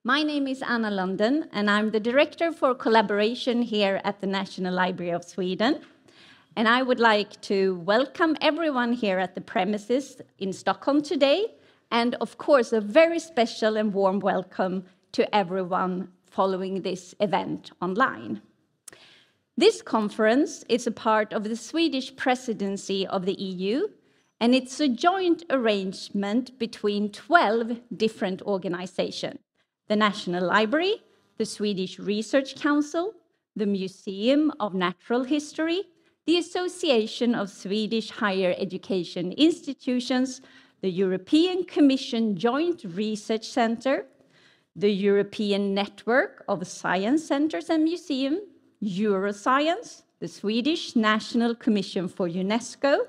My name is Anna London, and I'm the Director for Collaboration here at the National Library of Sweden. And I would like to welcome everyone here at the premises in Stockholm today, and of course, a very special and warm welcome to everyone following this event online. This conference is a part of the Swedish presidency of the EU, and it's a joint arrangement between 12 different organizations: the National Library, the Swedish Research Council, the Museum of Natural History, the Association of Swedish Higher Education Institutions, the European Commission Joint Research Centre, the European Network of Science Centres and Museums, Euroscience, the Swedish National Commission for UNESCO,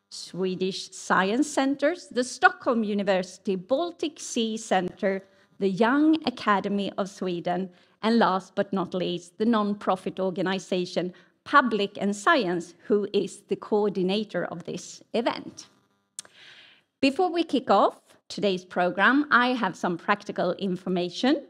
Swedish Science Centres, the Stockholm University Baltic Sea Centre, the Young Academy of Sweden, and last but not least, the non-profit organization Public and Science, who is the coordinator of this event. Before we kick off today's program, I have some practical information.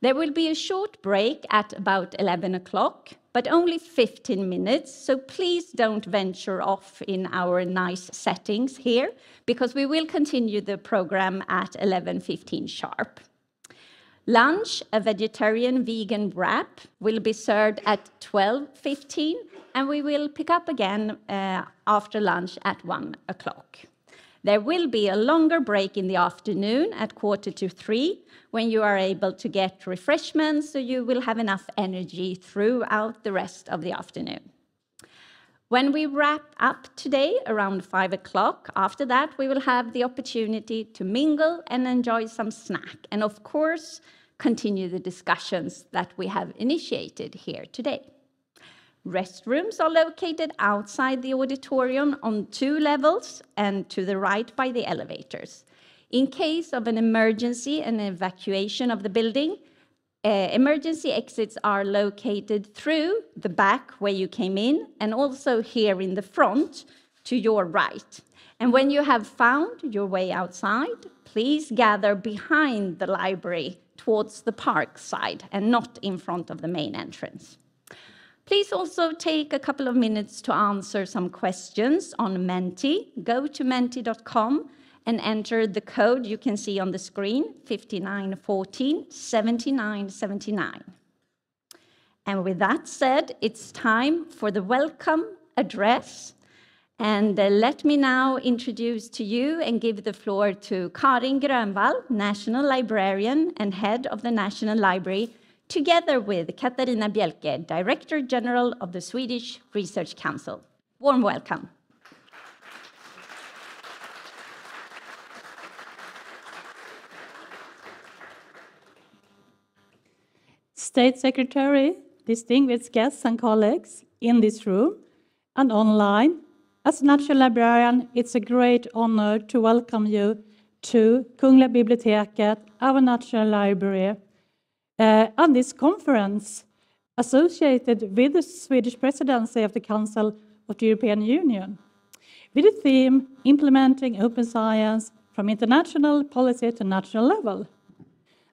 There will be a short break at about 11 o'clock, but only 15 minutes, so please don't venture off in our nice settings here, because we will continue the program at 11:15 sharp. Lunch, a vegetarian vegan wrap, will be served at 12:15, and we will pick up again after lunch at 1 o'clock. There will be a longer break in the afternoon at 2:45, when you are able to get refreshments, so you will have enough energy throughout the rest of the afternoon. When we wrap up today around 5 o'clock, after that, we will have the opportunity to mingle and enjoy some snack, and of course, continue the discussions that we have initiated here today. Restrooms are located outside the auditorium on 2 levels and to the right by the elevators. In case of an emergency and evacuation of the building, emergency exits are located through the back where you came in, and also here in the front to your right. And when you have found your way outside, please gather behind the library towards the park side and not in front of the main entrance. Please also take a couple of minutes to answer some questions on Menti. Go to menti.com and enter the code you can see on the screen, 5914 7979. And with that said, it's time for the welcome address. And let me now introduce to you and give the floor to Karin Grönvall, National Librarian and Head of the National Library, together with Katarina Bjelke, Director General of the Swedish Research Council. Warm welcome. State Secretary, distinguished guests and colleagues in this room and online, as National Librarian, it's a great honor to welcome you to Kungliga Biblioteket, our National Library, on this conference associated with the Swedish presidency of the Council of the European Union, with the theme Implementing Open Science from International Policy to National Level.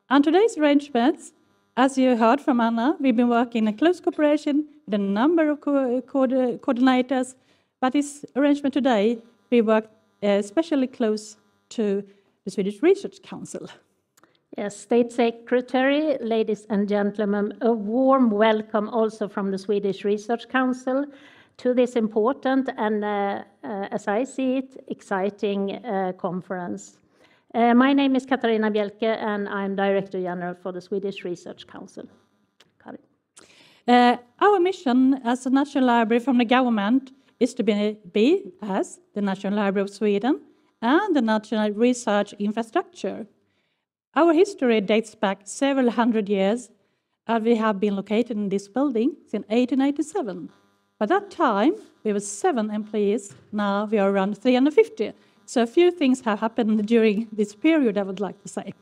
And today's arrangements, as you heard from Anna, we've been working in close cooperation with a number of coordinators, but this arrangement today, we work especially close to the Swedish Research Council. Yes, State Secretary, ladies and gentlemen, a warm welcome also from the Swedish Research Council to this important and, as I see it, exciting conference. My name is Katarina Bjelke, and I'm Director General for the Swedish Research Council. Karin. Our mission as a National Library from the government is to be as the National Library of Sweden and the national research infrastructure. Our history dates back several hundred years, and we have been located in this building since 1887. By that time, we were 7 employees. Now we are around 350. So a few things have happened during this period, I would like to say.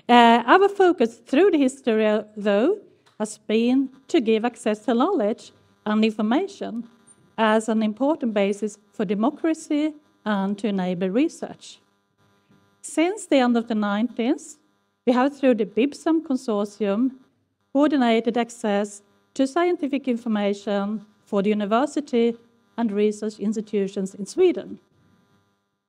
Our focus through the history, though, has been to give access to knowledge and information as an important basis for democracy and to enable research. Since the end of the 90s, We have, through the BIBSAM consortium, coordinated access to scientific information for the university and research institutions in Sweden.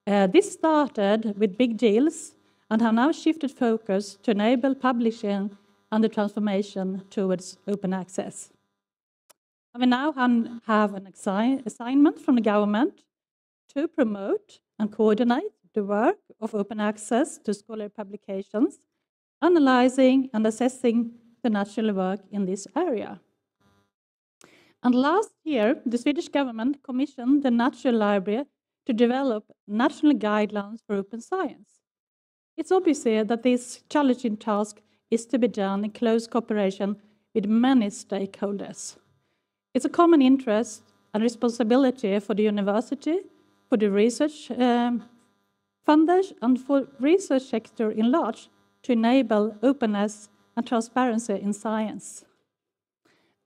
This started with big deals and have now shifted focus to enable publishing and the transformation towards open access. And we now have an assignment from the government to promote and coordinate the work of open access to scholarly publications, analyzing and assessing the national work in this area. And last year, the Swedish government commissioned the National Library to develop national guidelines for open science. It's obvious here that this challenging task is to be done in close cooperation with many stakeholders. It's a common interest and responsibility for the university, for the research funders, and for research sector in large to enable openness and transparency in science.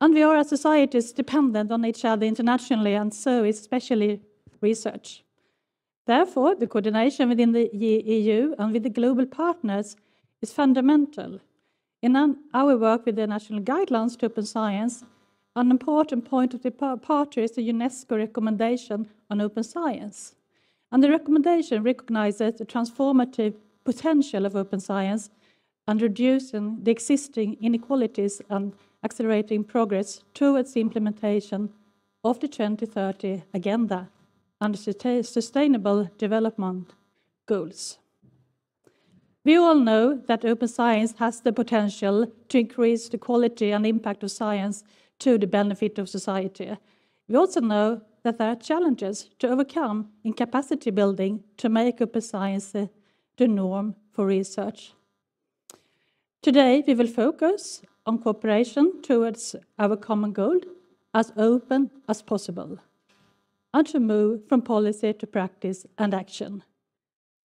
And we are as societies dependent on each other internationally, and so is especially research. Therefore, the coordination within the EU and with the global partners is fundamental. In our work with the national guidelines to open science, an important point of departure is the UNESCO recommendation on open science. And the recommendation recognizes the transformative potential of open science and reducing the existing inequalities and accelerating progress towards the implementation of the 2030 Agenda and the Sustainable Development Goals. We all know that open science has the potential to increase the quality and impact of science to the benefit of society. We also know that there are challenges to overcome in capacity building to make open science the norm for research. Today, we will focus on cooperation towards our common goal, as open as possible, and to move from policy to practice and action.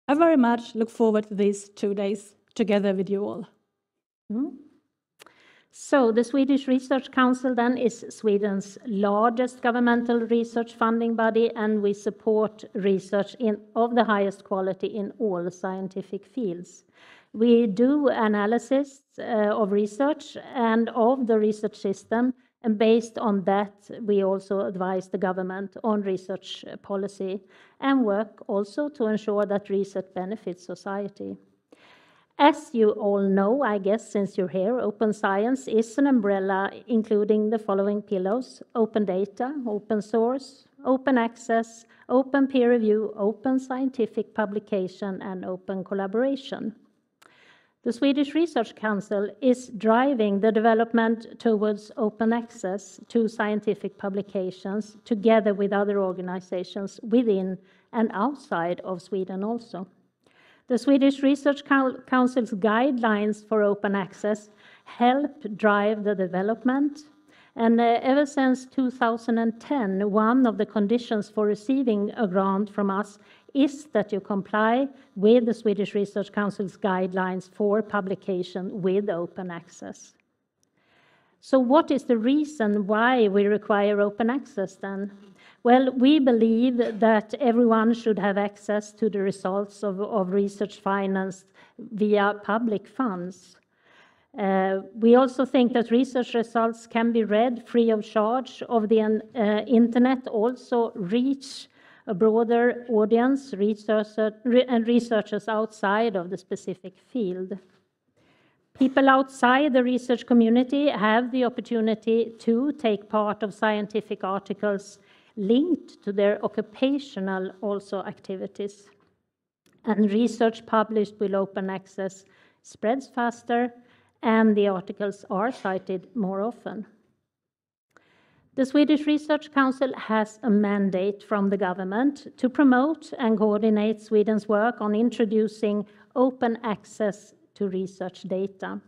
I very much look forward to these 2 days together with you all. So the Swedish Research Council then is Sweden's largest governmental research funding body, and we support research of the highest quality in all scientific fields. We do analysis of research and of the research system, and based on that, we also advise the government on research policy and work also to ensure that research benefits society. As you all know, I guess, since you're here, open science is an umbrella including the following pillars: open data, open source, open access, open peer review, open scientific publication, and open collaboration. The Swedish Research Council is driving the development towards open access to scientific publications together with other organizations within and outside of Sweden also. The Swedish Research Council's guidelines for open access help drive the development. And ever since 2010, one of the conditions for receiving a grant from us is that you comply with the Swedish Research Council's guidelines for publication with open access. So what is the reason why we require open access then? Well, we believe that everyone should have access to the results of research financed via public funds. We also think that research results can be read free of charge of the internet, also reach a broader audience, and researchers outside of the specific field. People outside the research community have the opportunity to take part of scientific articles linked to their occupational also activities. And research published with open access spreads faster, and the articles are cited more often. The Swedish Research Council has a mandate from the government to promote and coordinate Sweden's work on introducing open access to research data.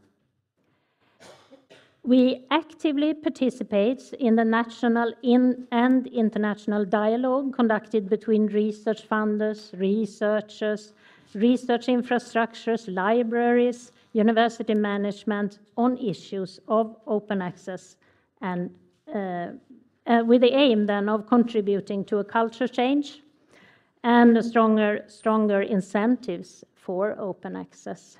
We actively participate in the national and international dialogue conducted between research funders, researchers, research infrastructures, libraries, university management on issues of open access, and with the aim then of contributing to a culture change and a stronger incentives for open access.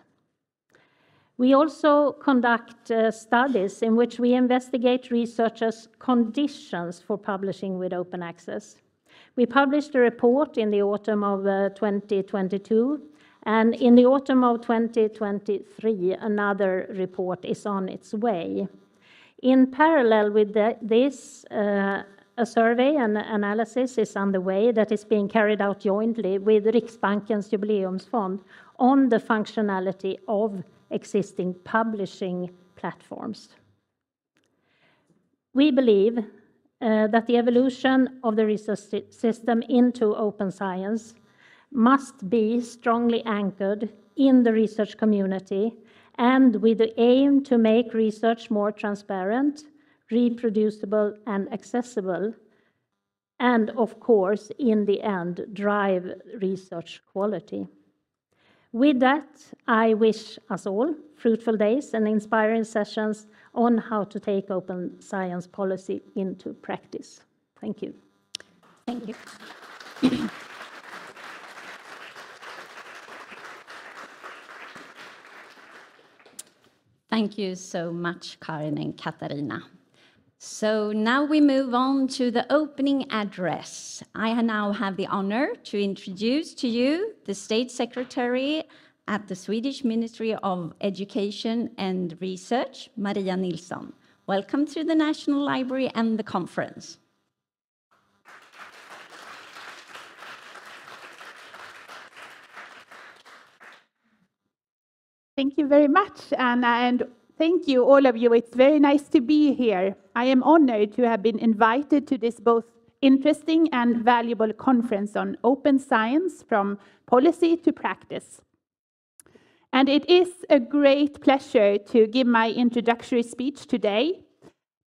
We also conduct studies in which we investigate researchers' conditions for publishing with open access. We published a report in the autumn of 2022, and in the autumn of 2023, another report is on its way. In parallel with this, a survey and analysis is underway that is being carried out jointly with Riksbankens Jubileumsfond on the functionality of existing publishing platforms. We believe that the evolution of the research system into open science must be strongly anchored in the research community and with the aim to make research more transparent, reproducible, and accessible, and of course, in the end, drive research quality. With that, I wish us all fruitful days and inspiring sessions on how to take open science policy into practice. Thank you. Thank you. Thank you so much, Karin and Katarina. So now we move on to the opening address. I now have the honor to introduce to you the State Secretary at the Swedish Ministry of Education and Research, Maria Nilsson. Welcome to the National Library and the conference. Thank you very much, Anna, and thank you, all of you. It's very nice to be here. I am honored to have been invited to this both interesting and valuable conference on open science from policy to practice. And it is a great pleasure to give my introductory speech today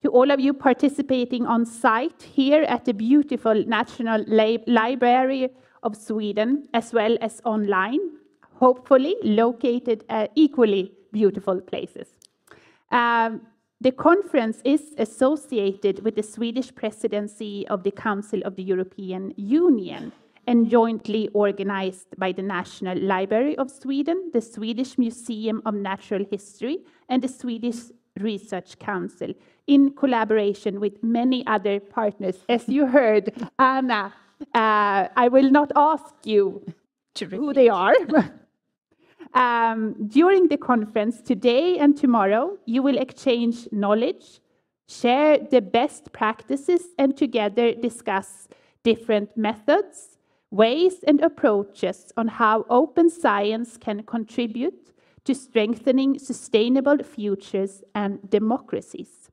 to all of you participating on site here at the beautiful National Library of Sweden, as well as online, hopefully located at equally beautiful places. The conference is associated with the Swedish presidency of the Council of the European Union and jointly organized by the National Library of Sweden, the Swedish Museum of Natural History, and the Swedish Research Council, in collaboration with many other partners. As you heard, Anna, I will not ask you who they are. During the conference today and tomorrow, you will exchange knowledge, share the best practices, and together discuss different methods, ways, and approaches on how open science can contribute to strengthening sustainable futures and democracies,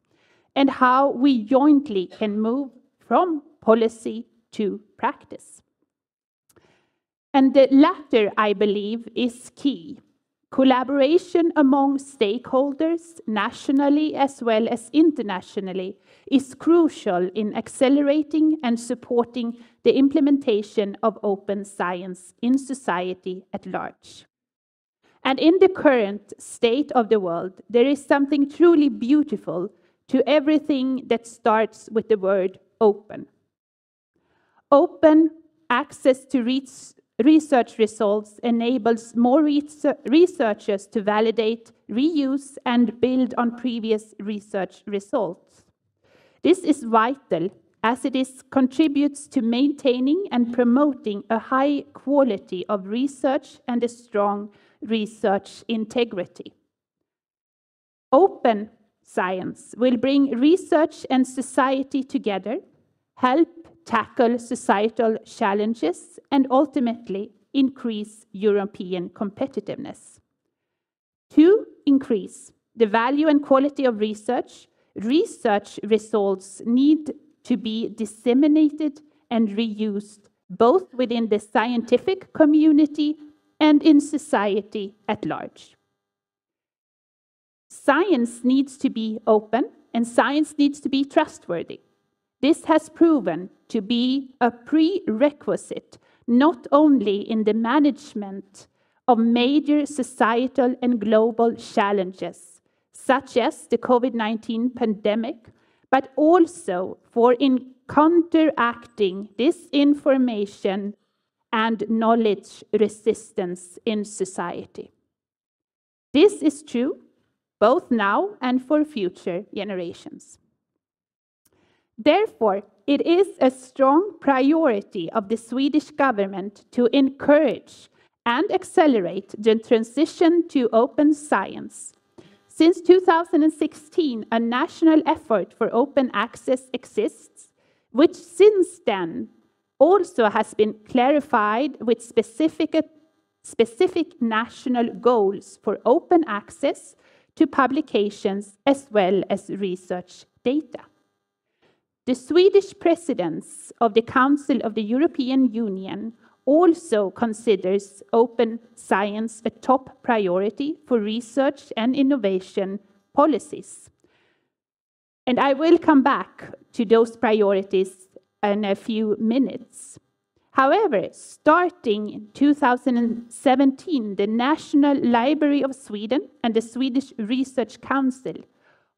and how we jointly can move from policy to practice. And the latter, I believe, is key. Collaboration among stakeholders, nationally as well as internationally, is crucial in accelerating and supporting the implementation of open science in society at large. And in the current state of the world, there is something truly beautiful to everything that starts with the word open. Open access to research results enables more researchers to validate, reuse, and build on previous research results. This is vital as it contributes to maintaining and promoting a high quality of research and a strong research integrity. Open science will bring research and society together, help tackle societal challenges, and ultimately increase European competitiveness. To increase the value and quality of research, research results need to be disseminated and reused both within the scientific community and in society at large. Science needs to be open and science needs to be trustworthy. This has proven to be a prerequisite not only in the management of major societal and global challenges, such as the COVID-19 pandemic, but also for counteracting disinformation and knowledge resistance in society. This is true both now and for future generations. Therefore, it is a strong priority of the Swedish government to encourage and accelerate the transition to open science. Since 2016, a national effort for open access exists, which since then also has been clarified with specific national goals for open access to publications as well as research data. The Swedish Presidency of the Council of the European Union also considers open science a top priority for research and innovation policies. And I will come back to those priorities in a few minutes. However, starting in 2017, the National Library of Sweden and the Swedish Research Council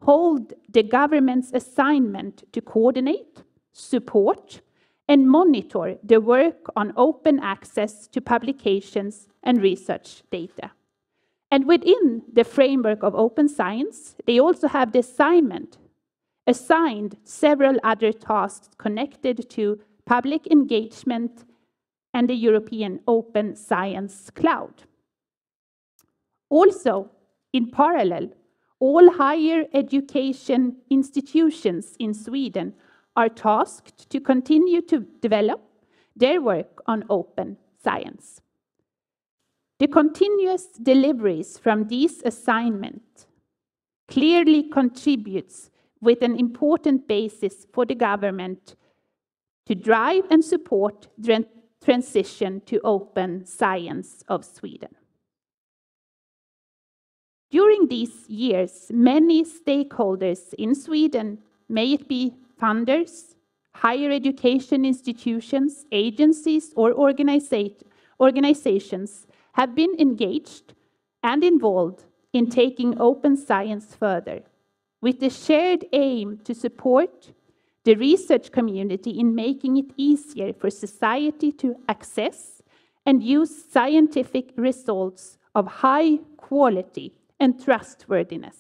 hold the government's assignment to coordinate, support, and monitor the work on open access to publications and research data. And within the framework of open science, they also have the assigned several other tasks connected to public engagement and the European Open Science Cloud. Also, in parallel, all higher education institutions in Sweden are tasked to continue to develop their work on open science. The continuous deliveries from these assignments clearly contributes with an important basis for the government to drive and support the transition to open science of Sweden. During these years, many stakeholders in Sweden, may it be funders, higher education institutions, agencies, or organizations, have been engaged and involved in taking open science further, with the shared aim to support the research community in making it easier for society to access and use scientific results of high quality and trustworthiness.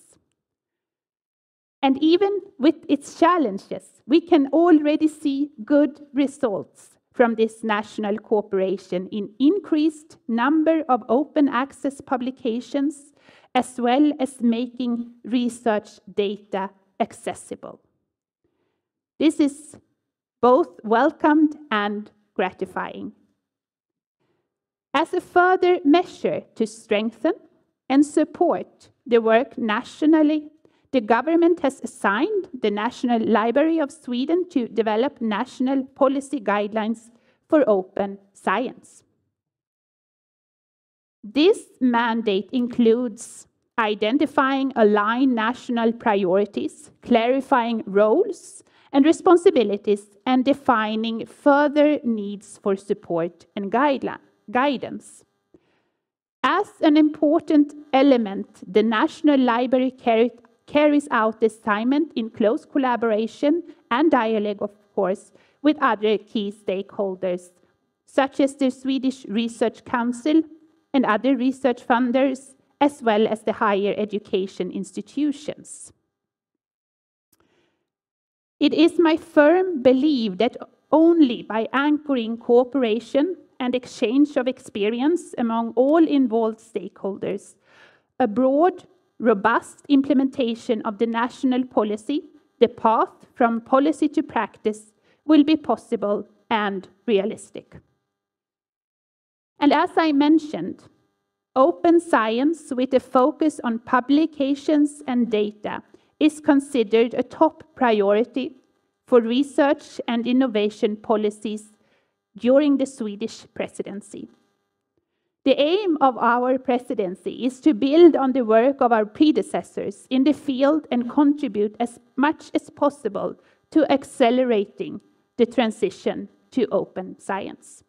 And even with its challenges, we can already see good results from this national cooperation in increased number of open access publications, as well as making research data accessible. This is both welcomed and gratifying. As a further measure to strengthen and support the work nationally, the government has assigned the National Library of Sweden to develop national policy guidelines for open science. This mandate includes identifying aligned national priorities, clarifying roles and responsibilities, and defining further needs for support and guidance. As an important element, the National Library carries out the assignment in close collaboration and dialogue, of course, with other key stakeholders, such as the Swedish Research Council and other research funders, as well as the higher education institutions. It is my firm belief that only by anchoring cooperation and exchange of experience among all involved stakeholders, a broad, robust implementation of the national policy, the path from policy to practice, will be possible and realistic. And as I mentioned, open science with a focus on publications and data is considered a top priority for research and innovation policies during the Swedish presidency. The aim of our presidency is to build on the work of our predecessors in the field and contribute as much as possible to accelerating the transition to open science.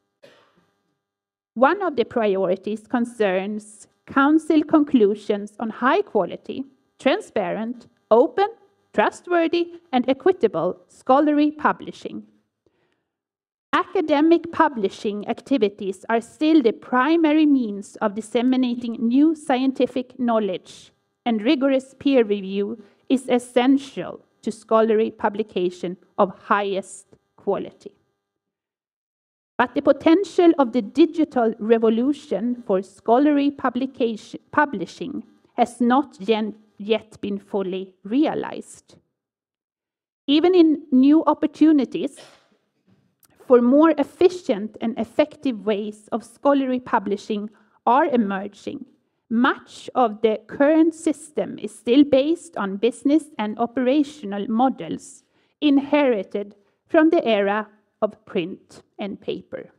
One of the priorities concerns Council conclusions on high quality, transparent, open, trustworthy, and equitable scholarly publishing. Academic publishing activities are still the primary means of disseminating new scientific knowledge, and rigorous peer review is essential to scholarly publication of highest quality. But the potential of the digital revolution for scholarly publishing has not yet been fully realized. Even in new opportunities for more efficient and effective ways of scholarly publishing are emerging, much of the current system is still based on business and operational models inherited from the era of print and paper.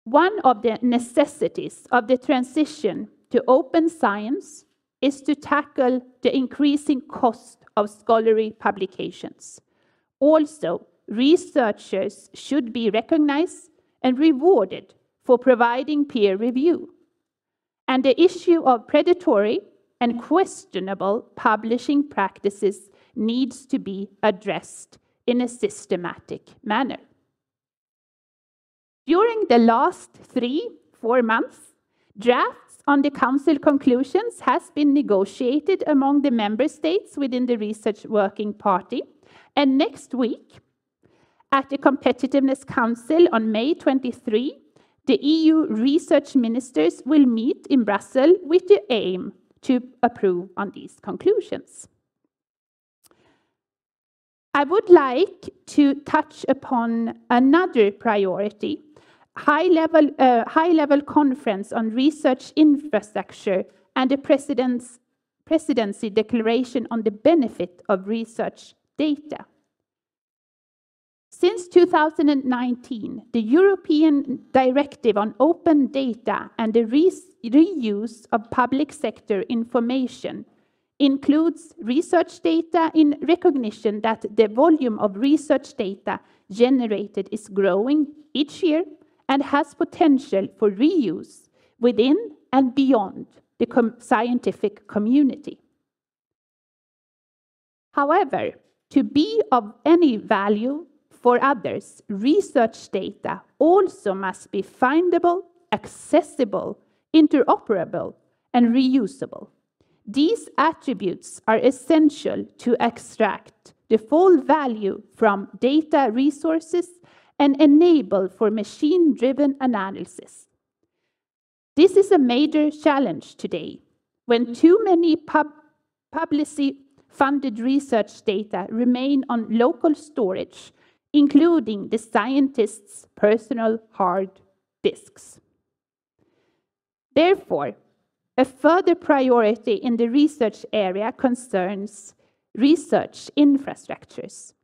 One of the necessities of the transition to open science is to tackle the increasing cost of scholarly publications. Also, researchers should be recognized and rewarded for providing peer review. And the issue of predatory and questionable publishing practices needs to be addressed in a systematic manner. During the last 3-4 months, drafts on the Council conclusions has been negotiated among the member states within the Research Working Party, and next week, at the Competitiveness Council on May 23, the EU research ministers will meet in Brussels with the aim to approve on these conclusions. I would like to touch upon another priority, high-level conference on research infrastructure and the presidency declaration on the benefit of research data. Since 2019, the European Directive on Open Data and the reuse of public sector information includes research data in recognition that the volume of research data generated is growing each year and has potential for reuse within and beyond the scientific community. However, to be of any value for others, research data also must be findable, accessible, interoperable, and reusable. These attributes are essential to extract the full value from data resources and enable for machine-driven analysis. This is a major challenge today, when too many publicly funded research data remain on local storage, including the scientists' personal hard disks. Therefore, a further priority in the research area concerns research infrastructures.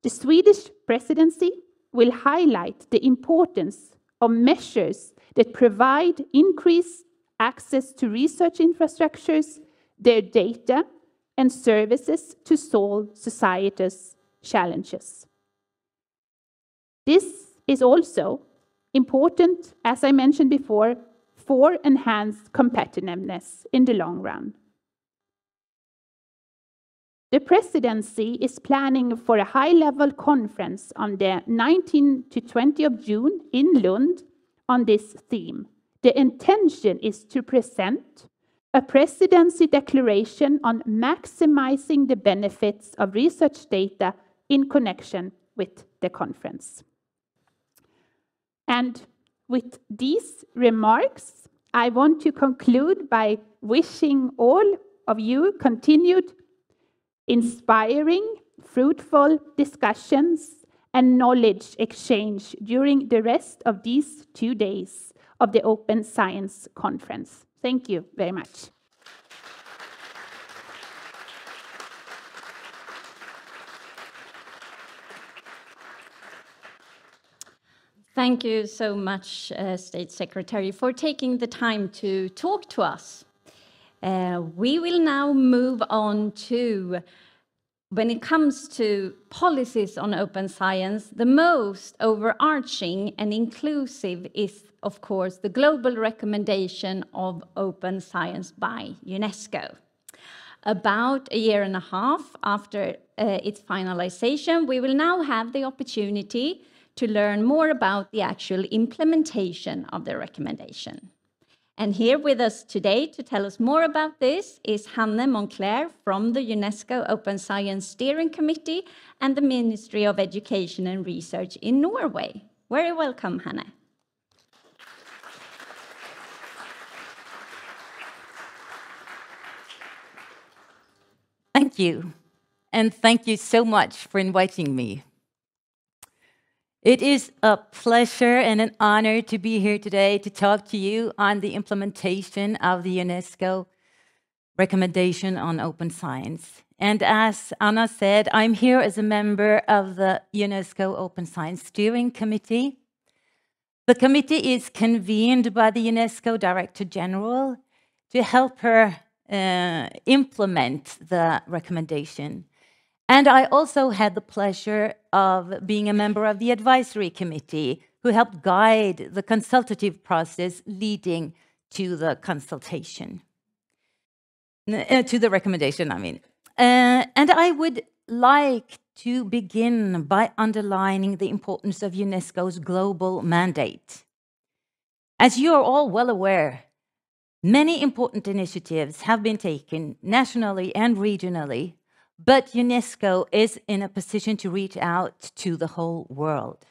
The Swedish presidency will highlight the importance of measures that provide increased access to research infrastructures, their data, and services to solve society's challenges. This is also important, as I mentioned before, for enhanced competitiveness in the long run. The presidency is planning for a high-level conference on the 19th to 20th of June in Lund on this theme. The intention is to present a presidency declaration on maximizing the benefits of research data in connection with the conference. And with these remarks, I want to conclude by wishing all of you continued inspiring, fruitful discussions and knowledge exchange during the rest of these 2 days of the Open Science Conference. Thank you very much. Thank you so much, State Secretary, for taking the time to talk to us. We will now move on to, when it comes to policies on open science, the most overarching and inclusive is, of course, the global recommendation of open science by UNESCO. about a year and a half after its finalization, we will now have the opportunity to learn more about the actual implementation of the recommendation. And here with us today to tell us more about this is Hanne Moncler from the UNESCO Open Science Steering Committee and the Ministry of Education and Research in Norway. Very welcome, Hanne. Thank you, and thank you so much for inviting me. It is a pleasure and an honor to be here today to talk to you on the implementation of the UNESCO recommendation on open science. And as Anna said, I'm here as a member of the UNESCO Open Science Steering Committee. The committee is convened by the UNESCO Director General to help her implement the recommendation. And I also had the pleasure of being a member of the advisory committee who helped guide the consultative process leading to the consultation, to the recommendation, I mean. And I would like to begin by underlining the importance of UNESCO's global mandate. As you are all well aware, many important initiatives have been taken nationally and regionally, but UNESCO is in a position to reach out to the whole world.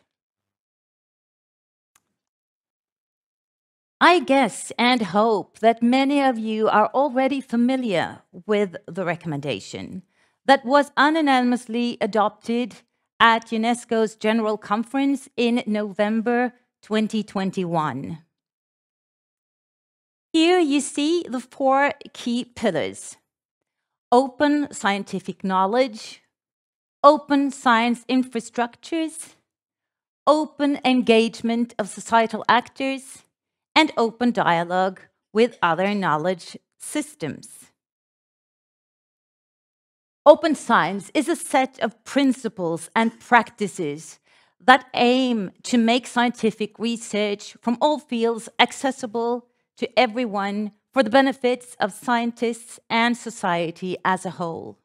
I guess and hope that many of you are already familiar with the recommendation that was unanimously adopted at UNESCO's General Conference in November 2021. Here you see the 4 key pillars: open scientific knowledge, open science infrastructures, open engagement of societal actors, and open dialogue with other knowledge systems. Open science is a set of principles and practices that aim to make scientific research from all fields accessible to everyone for the benefits of scientists and society as a whole.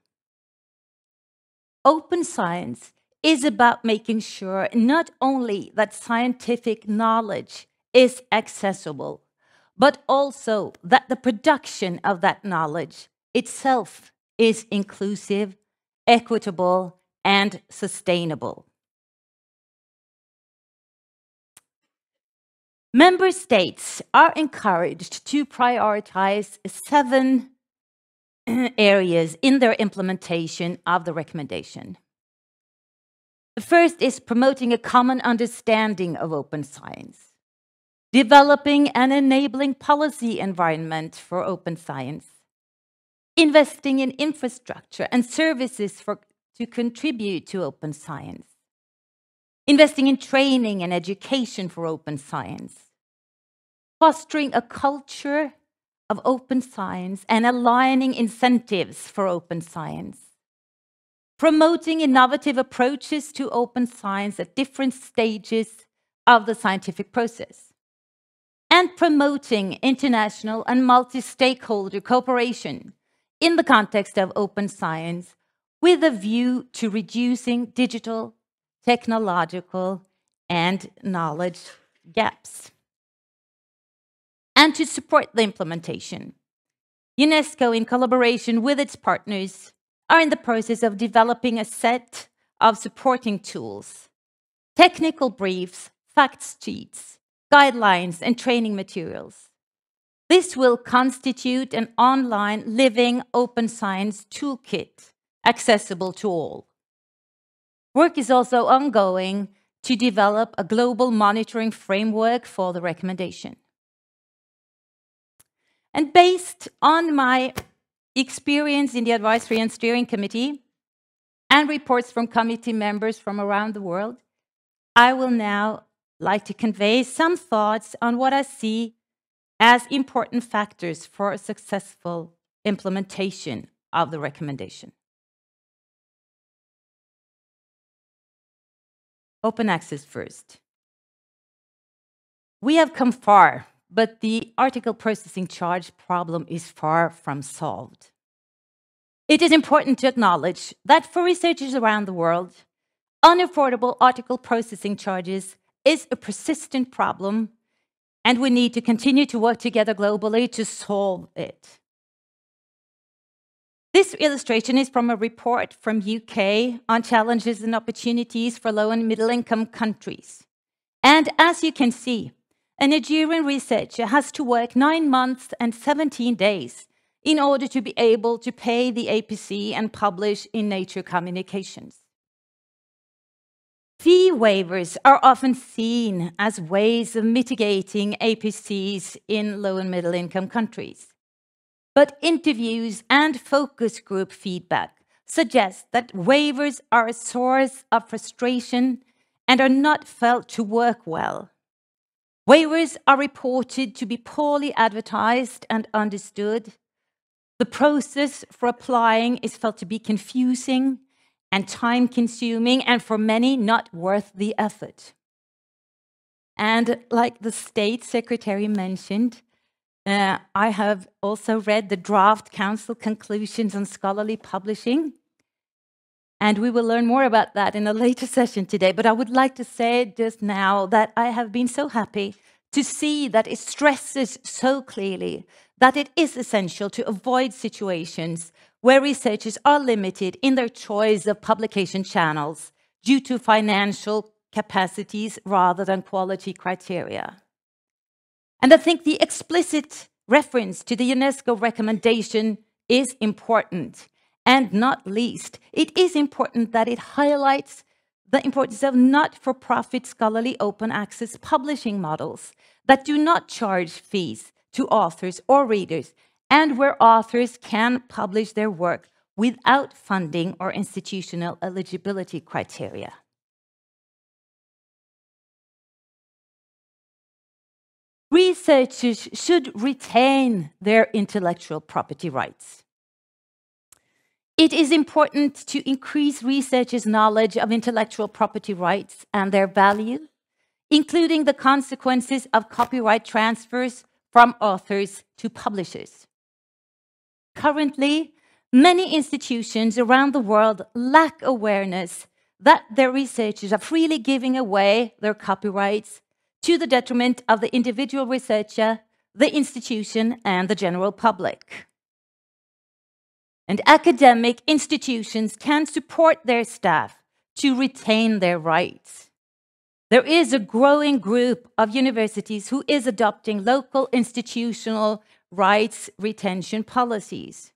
Open science is about making sure not only that scientific knowledge is accessible, but also that the production of that knowledge itself is inclusive, equitable, and sustainable. Member states are encouraged to prioritize 7 areas in their implementation of the recommendation. The first is promoting a common understanding of open science, developing an enabling policy environment for open science, investing in infrastructure and services to contribute to open science, investing in training and education for open science, fostering a culture of open science and aligning incentives for open science, promoting innovative approaches to open science at different stages of the scientific process, and promoting international and multi-stakeholder cooperation in the context of open science with a view to reducing digital, technological, and knowledge gaps. And to support the implementation, UNESCO, in collaboration with its partners, are in the process of developing a set of supporting tools, technical briefs, fact sheets, guidelines, and training materials. This will constitute an online living open science toolkit accessible to all. Work is also ongoing to develop a global monitoring framework for the recommendation. And based on my experience in the Advisory and Steering Committee and reports from committee members from around the world, I will now like to convey some thoughts on what I see as important factors for a successful implementation of the recommendation. Open access first. We have come far, but the article processing charge problem is far from solved. It is important to acknowledge that for researchers around the world, unaffordable article processing charges is a persistent problem, and we need to continue to work together globally to solve it. This illustration is from a report from UK on challenges and opportunities for low and middle income countries. And as you can see, a Nigerian researcher has to work 9 months and 17 days in order to be able to pay the APC and publish in Nature Communications. Fee waivers are often seen as ways of mitigating APCs in low and middle income countries. But interviews and focus group feedback suggest that waivers are a source of frustration and are not felt to work well. Waivers are reported to be poorly advertised and understood. The process for applying is felt to be confusing and time-consuming, and for many, not worth the effort. And like the State Secretary mentioned, I have also read the draft Council conclusions on scholarly publishing, and we will learn more about that in a later session today. But I would like to say just now that I have been so happy to see that it stresses so clearly that it is essential to avoid situations where researchers are limited in their choice of publication channels due to financial capacities rather than quality criteria. And I think the explicit reference to the UNESCO recommendation is important. And not least, it is important that it highlights the importance of not-for-profit scholarly open access publishing models that do not charge fees to authors or readers, and where authors can publish their work without funding or institutional eligibility criteria. Researchers should retain their intellectual property rights. It is important to increase researchers' knowledge of intellectual property rights and their value, including the consequences of copyright transfers from authors to publishers. Currently, many institutions around the world lack awareness that their researchers are freely giving away their copyrights to the detriment of the individual researcher, the institution, and the general public. And academic institutions can support their staff to retain their rights. There is a growing group of universities who is adopting local institutional rights retention policies.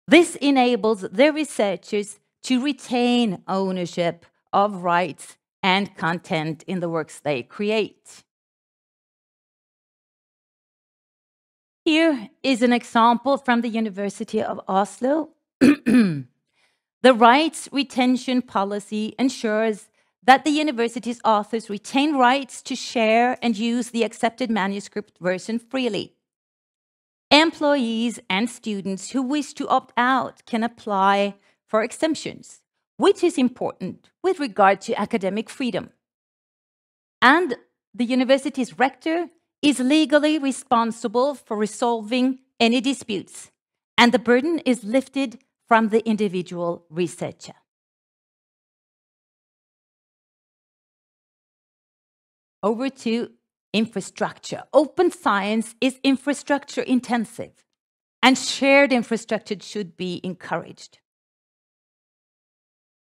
This enables their researchers to retain ownership of rights and content in the works they create. Here is an example from the University of Oslo. The rights retention policy ensures that the university's authors retain rights to share and use the accepted manuscript version freely. Employees and students who wish to opt out can apply for exemptions, which is important with regard to academic freedom. And the university's rector is legally responsible for resolving any disputes, and the burden is lifted from the individual researcher. Over to infrastructure. Open science is infrastructure intensive, and shared infrastructure should be encouraged.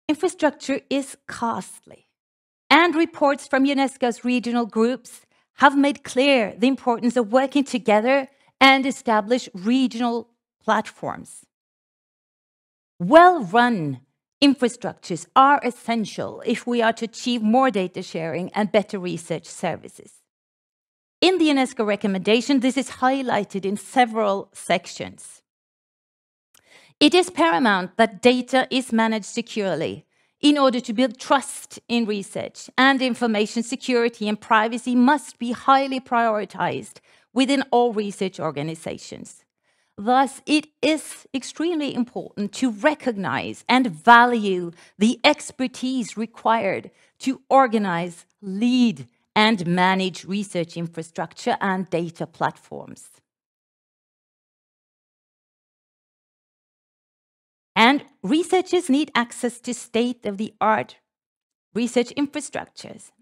Infrastructure is costly, and reports from UNESCO's regional groups have made clear the importance of working together and establish regional platforms. Well-run infrastructures are essential if we are to achieve more data sharing and better research services. In the UNESCO recommendation, this is highlighted in several sections. It is paramount that data is managed securely in order to build trust in research, and information security and privacy must be highly prioritized within all research organizations. Thus, it is extremely important to recognize and value the expertise required to organize, lead, and manage research infrastructure and data platforms. researchers need access to state-of-the-art research infrastructures.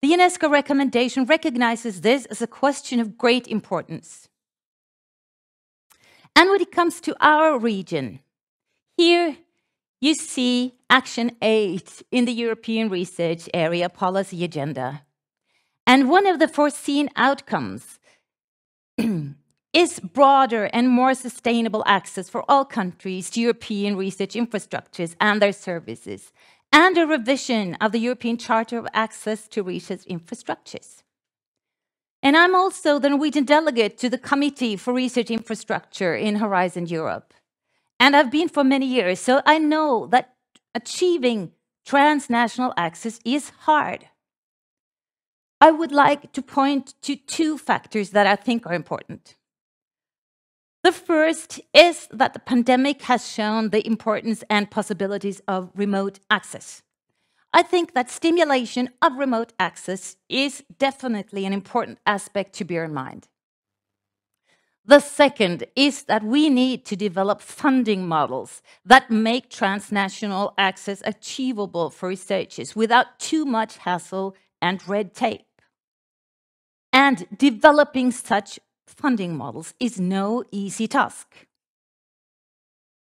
The UNESCO recommendation recognizes this as a question of great importance. And when it comes to our region, here you see Action 8 in the European Research Area Policy Agenda. And one of the foreseen outcomes is broader and more sustainable access for all countries to European research infrastructures and their services, and a revision of the European Charter of Access to Research Infrastructures. And I'm also the Norwegian delegate to the Committee for Research Infrastructure in Horizon Europe. And I've been for many years, so I know that achieving transnational access is hard. I would like to point to two factors that I think are important. The first is that the pandemic has shown the importance and possibilities of remote access. I think that stimulation of remote access is definitely an important aspect to bear in mind. The second is that we need to develop funding models that make transnational access achievable for researchers without too much hassle and red tape. And developing such funding models is no easy task.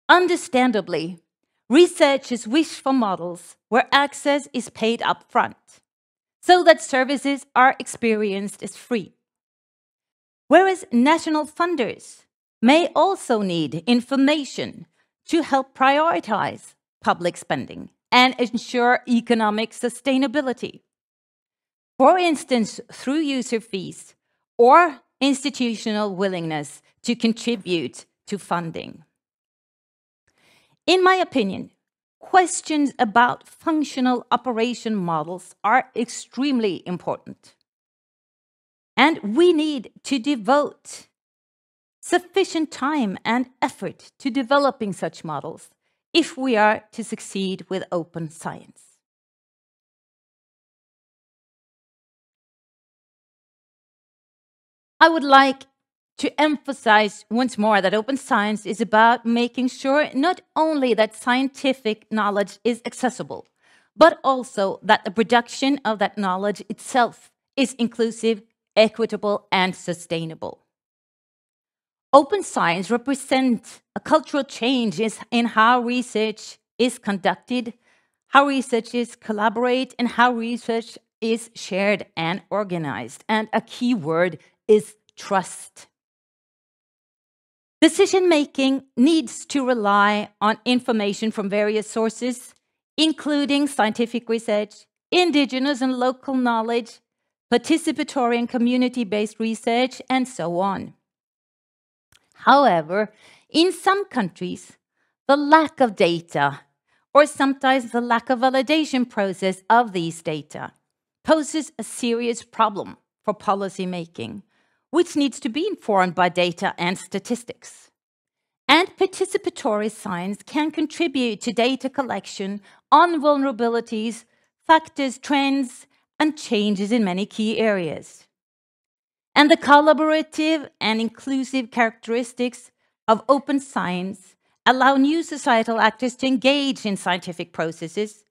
Understandably, researchers wish for models where access is paid up front, so that services are experienced as free. Whereas national funders may also need information to help prioritize public spending and ensure economic sustainability. For instance, through user fees or institutional willingness to contribute to funding. In my opinion, questions about functional operation models are extremely important. And we need to devote sufficient time and effort to developing such models if we are to succeed with open science. I would like to emphasize once more that open science is about making sure not only that scientific knowledge is accessible, but also that the production of that knowledge itself is inclusive, equitable, and sustainable. Open science represents a cultural change in how research is conducted, how researchers collaborate, and how research is shared and organized. And a key word is trust. Decision-making needs to rely on information from various sources, including scientific research, indigenous and local knowledge, participatory and community-based research, and so on. However, in some countries, the lack of data, or sometimes the lack of validation process of these data, poses a serious problem for policymaking, which needs to be informed by data and statistics. And participatory science can contribute to data collection on vulnerabilities, factors, trends, and changes in many key areas. And the collaborative and inclusive characteristics of open science allow new societal actors to engage in scientific processes,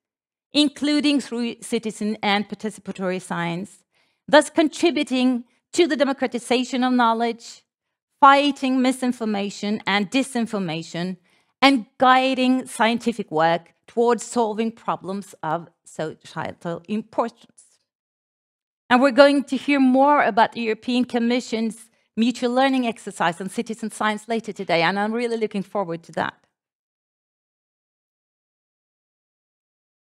including through citizen and participatory science, thus contributing to the democratization of knowledge, fighting misinformation and disinformation, and guiding scientific work towards solving problems of societal importance. And we're going to hear more about the European Commission's mutual learning exercise on citizen science later today, and I'm really looking forward to that.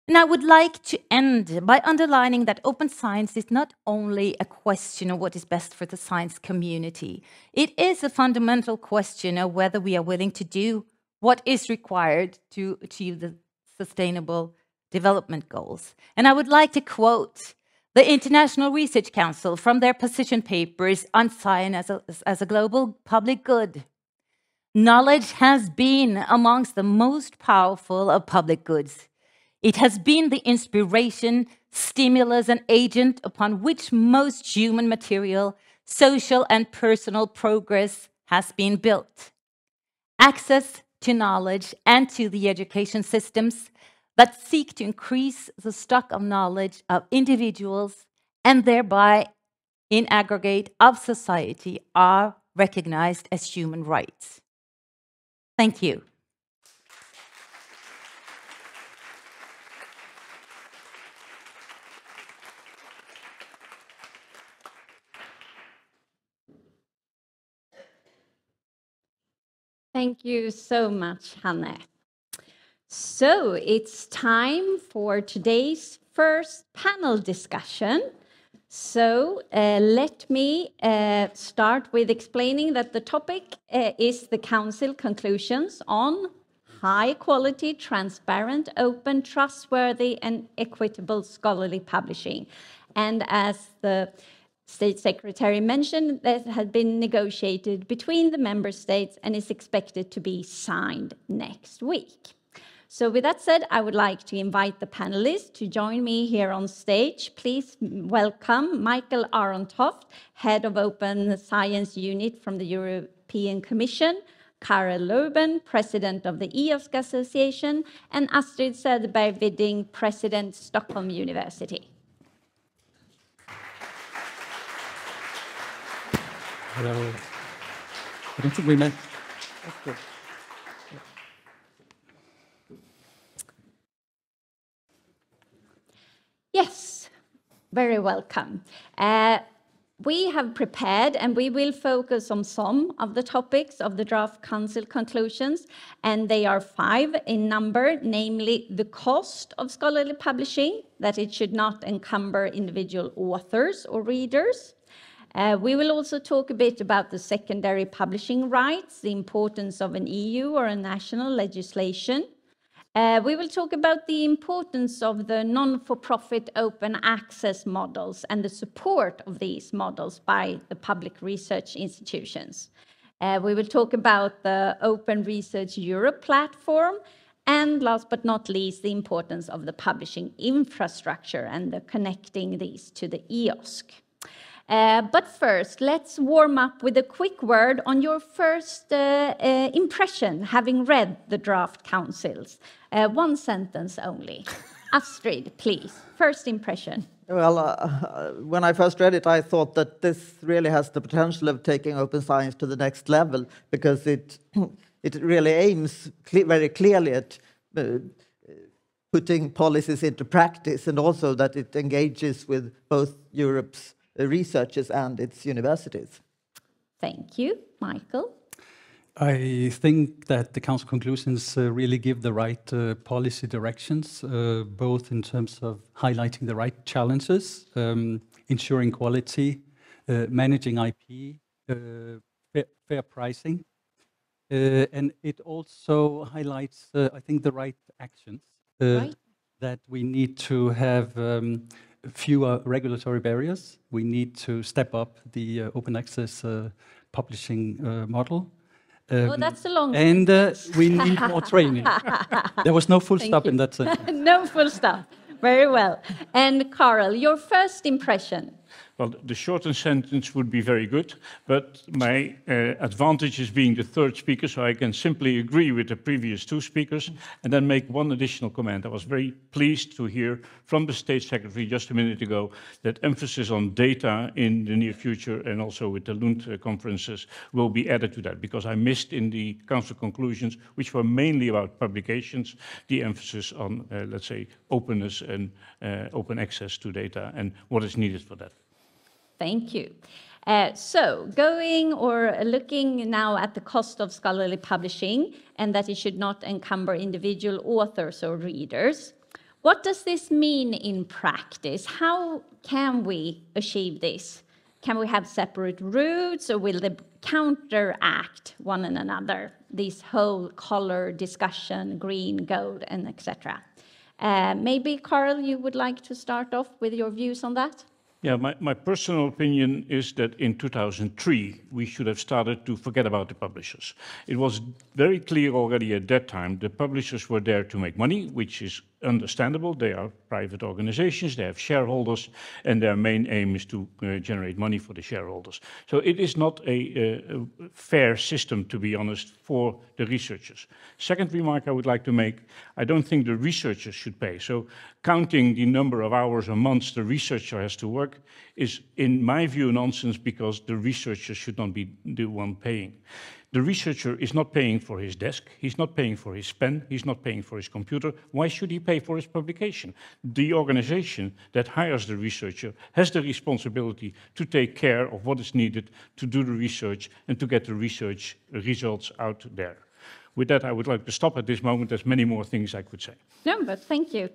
And I would like to end by underlining that open science is not only a question of what is best for the science community. It is a fundamental question of whether we are willing to do what is required to achieve the Sustainable Development Goals. And I would like to quote the International Research Council from their position papers on science as a global public good. Knowledge has been amongst the most powerful of public goods. It has been the inspiration, stimulus, and agent upon which most human material, social, and personal progress has been built. Access to knowledge and to the education systems that seek to increase the stock of knowledge of individuals and thereby, in aggregate, of society are recognized as human rights. Thank you. Thank you so much, Hanne. So it's time for today's first panel discussion. So let me start with explaining that the topic is the Council conclusions on high quality, transparent, open, trustworthy, and equitable scholarly publishing. And as the State Secretary mentioned, that had been negotiated between the member states and is expected to be signed next week. So with that said, I would like to invite the panelists to join me here on stage. Please welcome Michael Arontoft, Head of Open Science Unit from the European Commission, Karel Leuben, President of the EOSC Association, and Astrid Söderberg Widding, President, Stockholm University. Hello. I don't think we met. That's good. Yes, very welcome. We have prepared and we will focus on some of the topics of the draft Council conclusions, and they are 5 in number, namely the cost of scholarly publishing, that it should not encumber individual authors or readers. We will also talk a bit about the secondary publishing rights, the importance of an EU or a national legislation. We will talk about the importance of the non-for-profit open access models and the support of these models by the public research institutions. We will talk about the Open Research Europe platform, and last but not least, the importance of the publishing infrastructure and the connecting these to the EOSC. But first, let's warm up with a quick word on your first impression, having read the draft councils. 1 sentence only. Astrid, please, first impression. Well, when I first read it, I thought that this really has the potential of taking open science to the next level, because it really aims very clearly at putting policies into practice, and also that it engages with both Europe's researchers and its universities. Thank you. Michael? I think that the Council conclusions really give the right policy directions, both in terms of highlighting the right challenges, ensuring quality, managing IP, fair pricing. And it also highlights, I think, the right actions, that we need to have fewer regulatory barriers. We need to step up the open access publishing model. Oh, that's a long And we need more training. There was no full stop in that sentence. No full stop. Very well. And Karel, your first impression? Well, the shortened sentence would be very good, but my advantage is being the third speaker, so I can simply agree with the previous 2 speakers and then make one additional comment. I was very pleased to hear from the State Secretary just a minute ago that emphasis on data in the near future and also with the Lund conferences will be added to that, because I missed in the Council conclusions, which were mainly about publications, the emphasis on, let's say, openness and open access to data and what is needed for that. Thank you. So going or looking now at the cost of scholarly publishing and that it should not encumber individual authors or readers, what does this mean in practice? How can we achieve this? Can we have separate routes, or will they counteract one another? This whole color discussion, green, gold, and etc. Maybe, Karel, you would like to start off with your views on that? Yeah, my personal opinion is that in 2003, we should have started to forget about the publishers. It was very clear already at that time the publishers were there to make money, which is understandable. They are private organizations, they have shareholders, and their main aim is to generate money for the shareholders. So it is not a fair system, to be honest, for the researchers. Second remark I would like to make, I don't think the researchers should pay. So counting the number of hours or months the researcher has to work is, in my view, nonsense, because the researcher should not be the one paying. The researcher is not paying for his desk, he's not paying for his pen, he's not paying for his computer. Why should he pay for his publication? The organization that hires the researcher has the responsibility to take care of what is needed to do the research and to get the research results out there. With that, I would like to stop at this moment. There's many more things I could say. No, but thank you.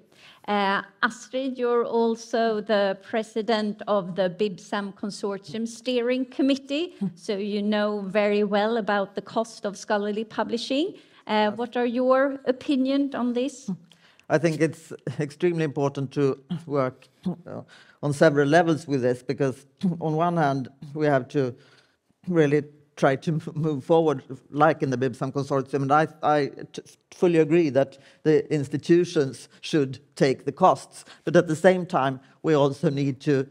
Astrid, you're also the president of the BIBSAM Consortium Steering Committee, so you know very well about the cost of scholarly publishing. What are your opinions on this? I think it's extremely important to work on several levels with this, because on one hand, we have to really try to move forward, like in the BIBSAM Consortium, and I fully agree that the institutions should take the costs, but at the same time, we also need to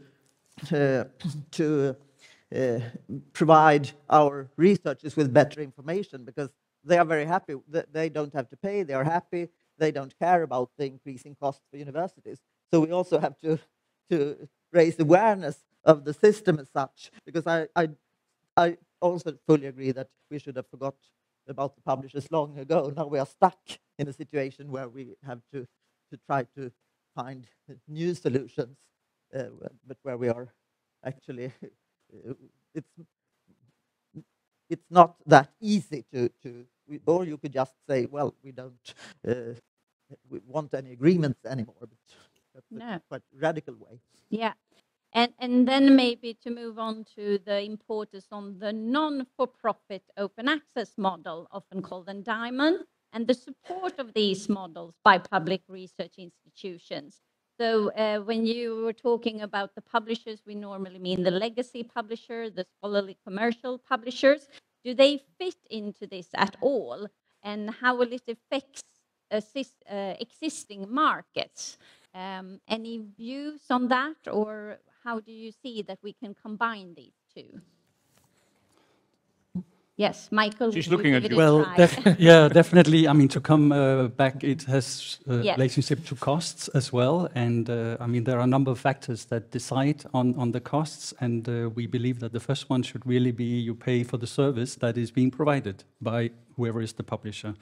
provide our researchers with better information, because they are very happy. They don't have to pay, they are happy, they don't care about the increasing costs for universities. So we also have to raise awareness of the system as such, because I also fully agree that we should have forgot about the publishers long ago. Now we are stuck in a situation where we have to try to find new solutions, but where we are actually, it's not that easy or you could just say, well, we don't want any agreements anymore, but that's a quite radical way. Yeah. And then maybe to move on to the importance on the non-for-profit open access model, often called Endowment, and the support of these models by public research institutions. So when you were talking about the publishers, we normally mean the legacy publisher, the scholarly commercial publishers. Do they fit into this at all? And how will it affect existing markets? Any views on that, or how do you see that we can combine these two? Yes, Michael. She's looking at you. Well, yeah, definitely. I mean, to come back, it has relationship to costs as well. And I mean, there are a number of factors that decide on the costs. And we believe that the first one should really be you pay for the service that is being provided by whoever is the publisher.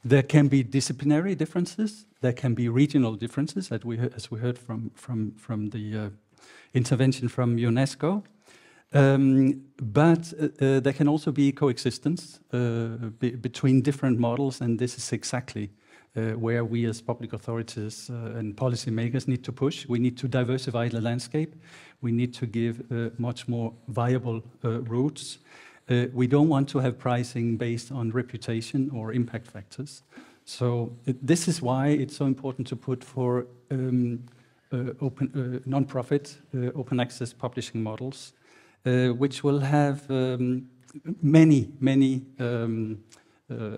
There can be disciplinary differences. There can be regional differences, as we heard from the intervention from UNESCO. But there can also be coexistence between different models, and this is exactly where we as public authorities and policymakers need to push. We need to diversify the landscape. We need to give much more viable routes. We don't want to have pricing based on reputation or impact factors. So this is why it's so important to put for non-profit open access publishing models, which will have many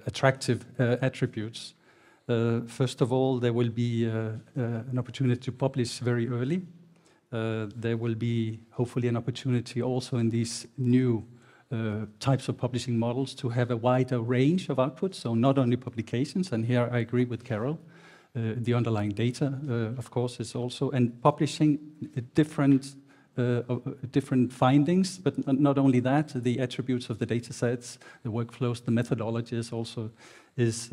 attractive attributes. First of all, there will be an opportunity to publish very early. There will be hopefully an opportunity also in these new types of publishing models to have a wider range of outputs, so not only publications, and here I agree with Carol, the underlying data, of course, is also, and publishing different findings, but not only that, the attributes of the data sets, the workflows, the methodologies also is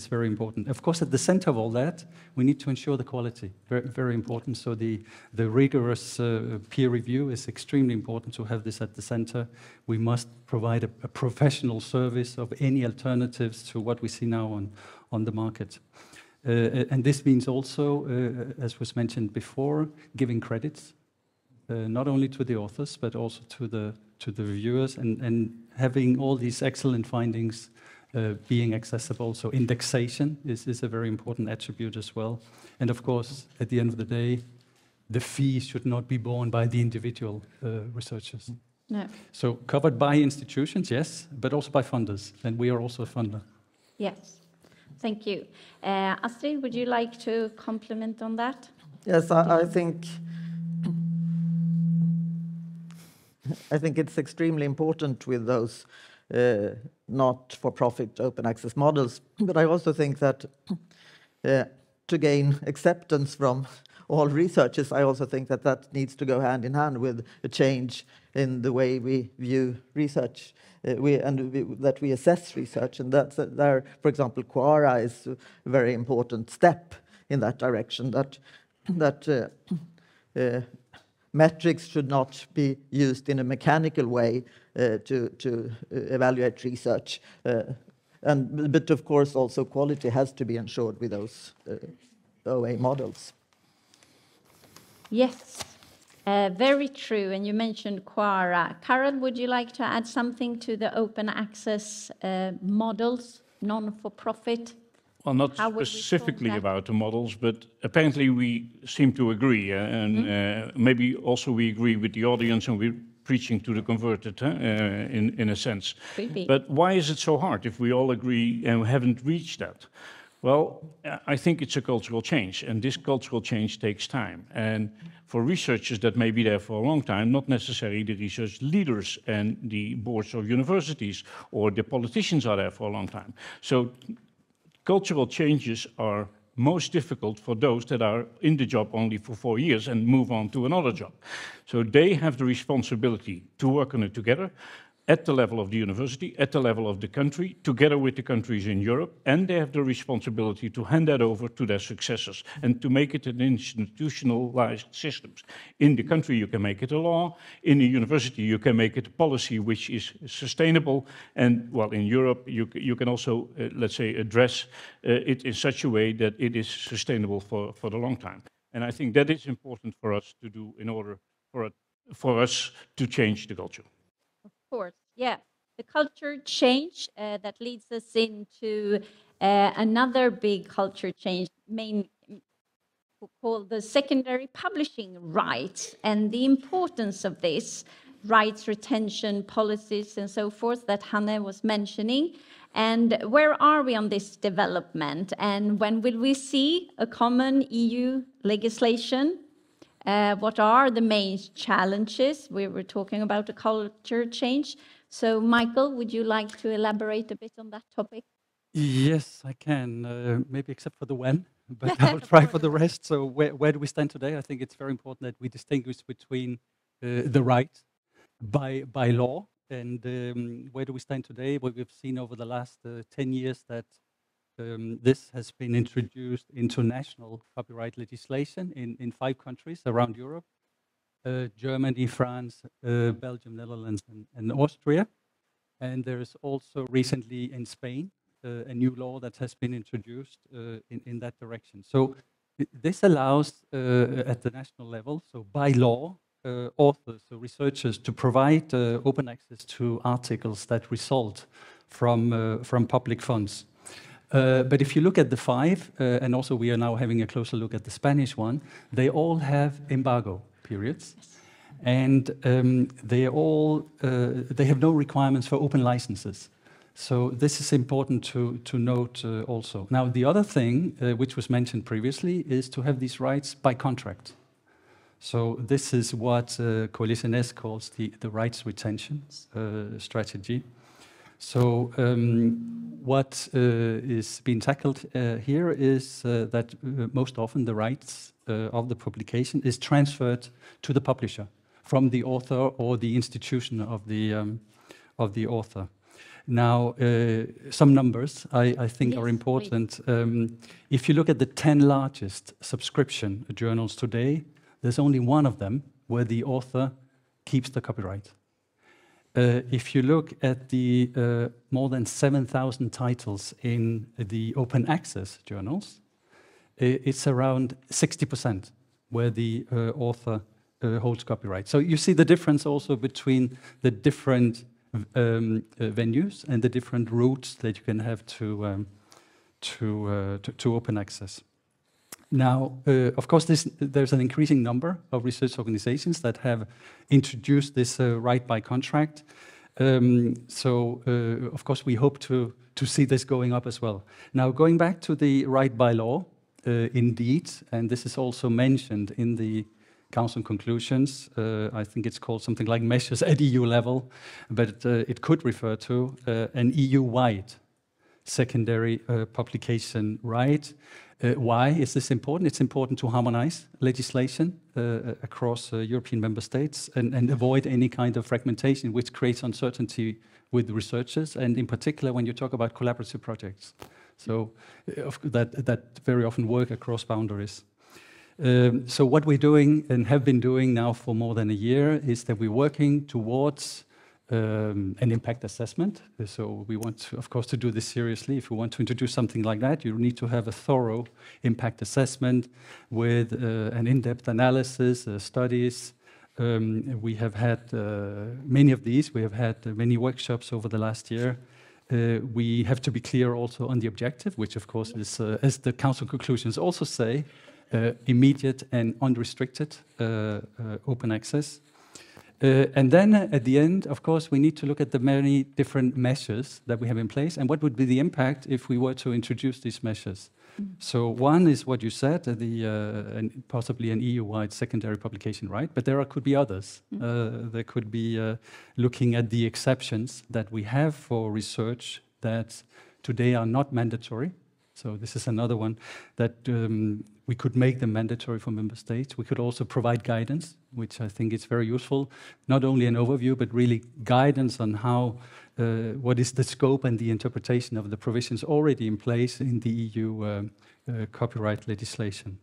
very important. Of course, at the center of all that, we need to ensure the quality, very, very important. So the rigorous peer review is extremely important to have this at the center. We must provide a professional service of any alternatives to what we see now on the market. And this means also, as was mentioned before, giving credits. Not only to the authors, but also to the reviewers, and having all these excellent findings being accessible. So indexation is a very important attribute as well. And of course, at the end of the day, the fee should not be borne by the individual researchers. No. So covered by institutions, yes, but also by funders, and we are also a funder. Yes. Thank you. Astrid, would you like to comment on that? Yes, I think it's extremely important with those not-for-profit open access models. But I also think that to gain acceptance from all researchers, I also think that that needs to go hand in hand with a change in the way we view research that we assess research. And that's there, for example, Quora is a very important step in that direction, that metrics should not be used in a mechanical way to evaluate research. But of course, also quality has to be ensured with those OA models. Yes, very true. And you mentioned Quora. Carol, would you like to add something to the open access models, non-for-profit? Well, not specifically about the models, but apparently we seem to agree, and maybe also we agree with the audience, and we're preaching to the converted in a sense. But why is it so hard if we all agree and we haven't reached that? Well, I think it's a cultural change, and this cultural change takes time. And for researchers that may be there for a long time, not necessarily the research leaders and the boards of universities or the politicians are there for a long time. So cultural changes are most difficult for those that are in the job only for 4 years and move on to another job. So they have the responsibility to work on it together at the level of the university, at the level of the country, together with the countries in Europe, and they have the responsibility to hand that over to their successors and to make it an institutionalized system. In the country, you can make it a law. In the university, you can make it a policy which is sustainable. And, well, in Europe, you can also, let's say, address it in such a way that it is sustainable for the long time. And I think that is important for us to do in order for us to change the culture. Of course, yeah. The culture change that leads us into another big culture change, called the secondary publishing rights, and the importance of this, rights retention policies and so forth that Hanne was mentioning. And where are we on this development? And when will we see a common EU legislation? What are the main challenges? We were talking about a culture change. So, Michael, would you like to elaborate a bit on that topic? Yes, I can. Maybe except for the when, but I'll try for the rest. So, where do we stand today? I think it's very important that we distinguish between the right by law and where do we stand today. What we've seen over the last 10 years that this has been introduced into national copyright legislation in 5 countries around Europe, Germany, France, Belgium, Netherlands, and Austria. And there is also recently in Spain a new law that has been introduced in that direction. So this allows at the national level, so by law, authors, so researchers, to provide open access to articles that result from public funds. But if you look at the 5, and also we are now having a closer look at the Spanish one, they all have embargo periods, and they have no requirements for open licenses. So this is important to note also. Now, the other thing, which was mentioned previously, is to have these rights by contract. So this is what Coalition S calls the rights retention strategy. So what is being tackled here is that most often the rights of the publication is transferred to the publisher from the author or the institution of the author. Now, some numbers I think are important. If you look at the 10 largest subscription journals today, there's only one of them where the author keeps the copyright. If you look at the more than 7,000 titles in the open access journals, it's around 60% where the author holds copyright. So you see the difference also between the different venues and the different routes that you can have to open access. Now, of course, there's an increasing number of research organizations that have introduced this right by contract. Of course, we hope to see this going up as well. Now, going back to the right by law, indeed, and this is also mentioned in the Council conclusions. I think it's called something like measures at EU level, but it could refer to an EU-wide secondary publication right. Why is this important? It's important to harmonize legislation across European member states and avoid any kind of fragmentation which creates uncertainty with researchers, and in particular when you talk about collaborative projects. So that very often work across boundaries. So what we're doing and have been doing now for more than a year is that we're working towards an impact assessment. So we want, of course, to do this seriously. If you want to introduce something like that, you need to have a thorough impact assessment with an in-depth analysis, studies. We have had many of these. We have had many workshops over the last year. We have to be clear also on the objective, which of course is, as the Council conclusions also say, immediate and unrestricted open access. And then at the end, of course, we need to look at the many different measures that we have in place and what would be the impact if we were to introduce these measures. So one is what you said, possibly an EU-wide secondary publication right, but there could be others. There could be looking at the exceptions that we have for research that today are not mandatory. So this is another one that we could make them mandatory for member states. We could also provide guidance, which I think is very useful, not only an overview, but really guidance on how, what is the scope and the interpretation of the provisions already in place in the EU copyright legislation.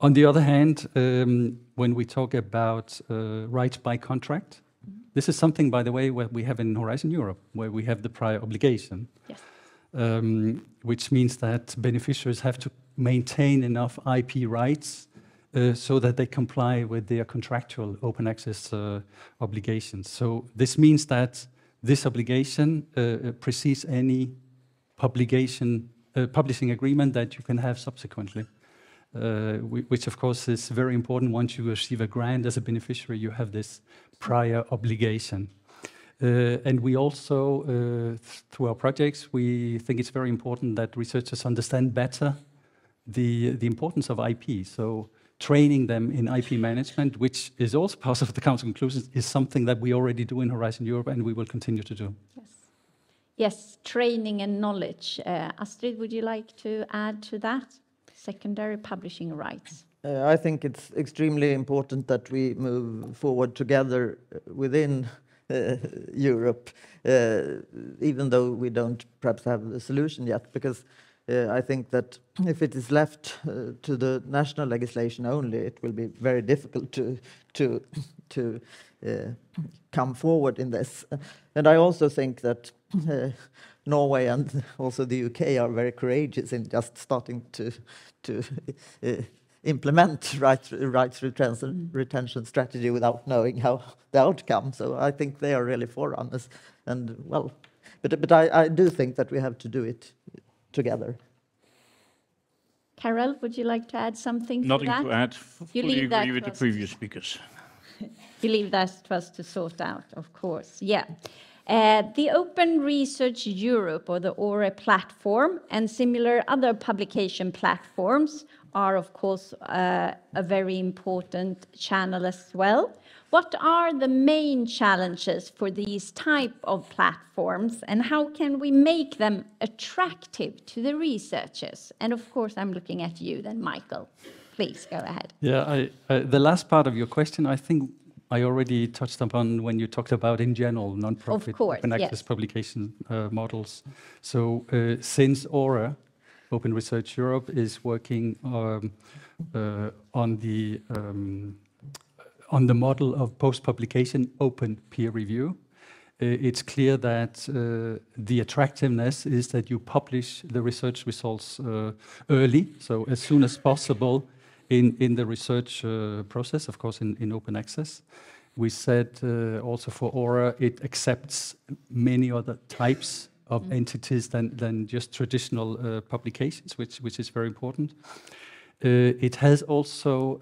On the other hand, when we talk about rights by contract, this is something, by the way, where we have in Horizon Europe, where we have the prior obligation. Yes. Which means that beneficiaries have to maintain enough IP rights so that they comply with their contractual open access obligations. So this means that this obligation precedes any publishing agreement that you can have subsequently, which of course is very important. Once you receive a grant as a beneficiary, you have this prior obligation. And we also, through our projects, we think it's very important that researchers understand better the importance of IP. So training them in IP management, which is also part of the Council conclusions, is something that we already do in Horizon Europe and we will continue to do. Yes, yes, training and knowledge. Astrid, would you like to add to that? Secondary publishing rights. I think it's extremely important that we move forward together within Europe, even though we don't perhaps have the solution yet, because I think that if it is left to the national legislation only, it will be very difficult to come forward in this. And I also think that Norway and also the UK are very courageous in just starting to implement rights retention strategy without knowing how the outcome. So I think they are really forerunners. And well, but I do think that we have to do it together. Carol, would you like to add something Nothing to that? to add. Fully agree with the previous speakers. You leave that to us to sort out, of course. Yeah. The Open Research Europe, or the ORE platform, and similar other publication platforms are, of course, a very important channel as well. What are the main challenges for these type of platforms, and how can we make them attractive to the researchers? And of course, I'm looking at you then, Michael. Please go ahead. Yeah, the last part of your question, I think I already touched upon when you talked about, in general, non-profit open access publication models. So since ORE, Open Research Europe, is working on the model of post-publication open peer review, it's clear that the attractiveness is that you publish the research results early, so as soon as possible in the research process, of course, in open access. We said also for ORE, it accepts many other types of entities than just traditional publications, which is very important. It has also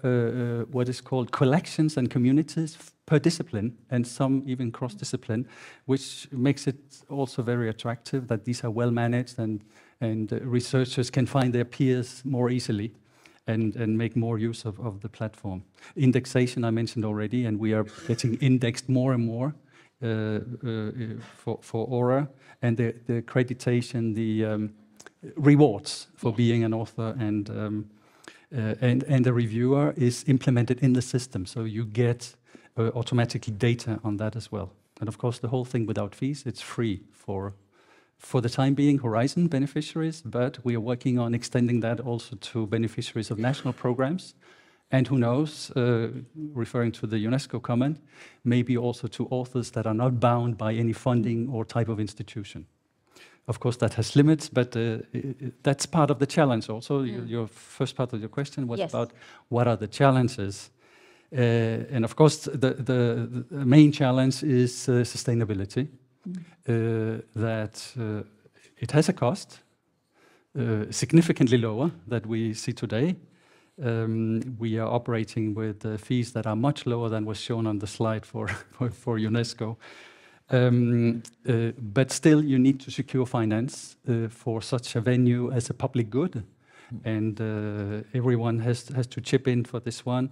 what is called collections and communities per discipline, and some even cross-discipline, which makes it also very attractive that these are well managed, and researchers can find their peers more easily and make more use of the platform. Indexation I mentioned already, and we are getting indexed more and more for Aura, and the accreditation, the rewards for being an author and a reviewer is implemented in the system, so you get automatically data on that as well. And of course, the whole thing without fees, it's free for the time being, Horizon beneficiaries, but we are working on extending that also to beneficiaries of national programs. And who knows, referring to the UNESCO comment, maybe also to authors that are not bound by any funding or type of institution. Of course, that has limits, but that's part of the challenge also. Your first part of your question was about what are the challenges. And of course, the main challenge is sustainability. That it has a cost, significantly lower than we see today. We are operating with fees that are much lower than was shown on the slide for UNESCO. But still, you need to secure finance for such a venue as a public good, and everyone has to chip in for this one.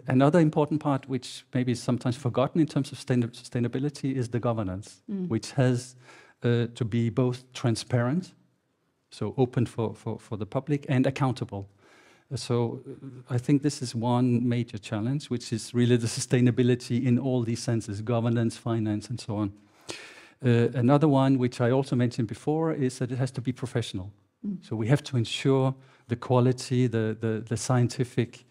Another important part, which maybe is sometimes forgotten in terms of sustainability, is the governance, which has to be both transparent, so open for the public, and accountable. So I think this is one major challenge, which is really the sustainability in all these senses, governance, finance, and so on. Another one, which I also mentioned before, is that it has to be professional. So we have to ensure the quality, the scientific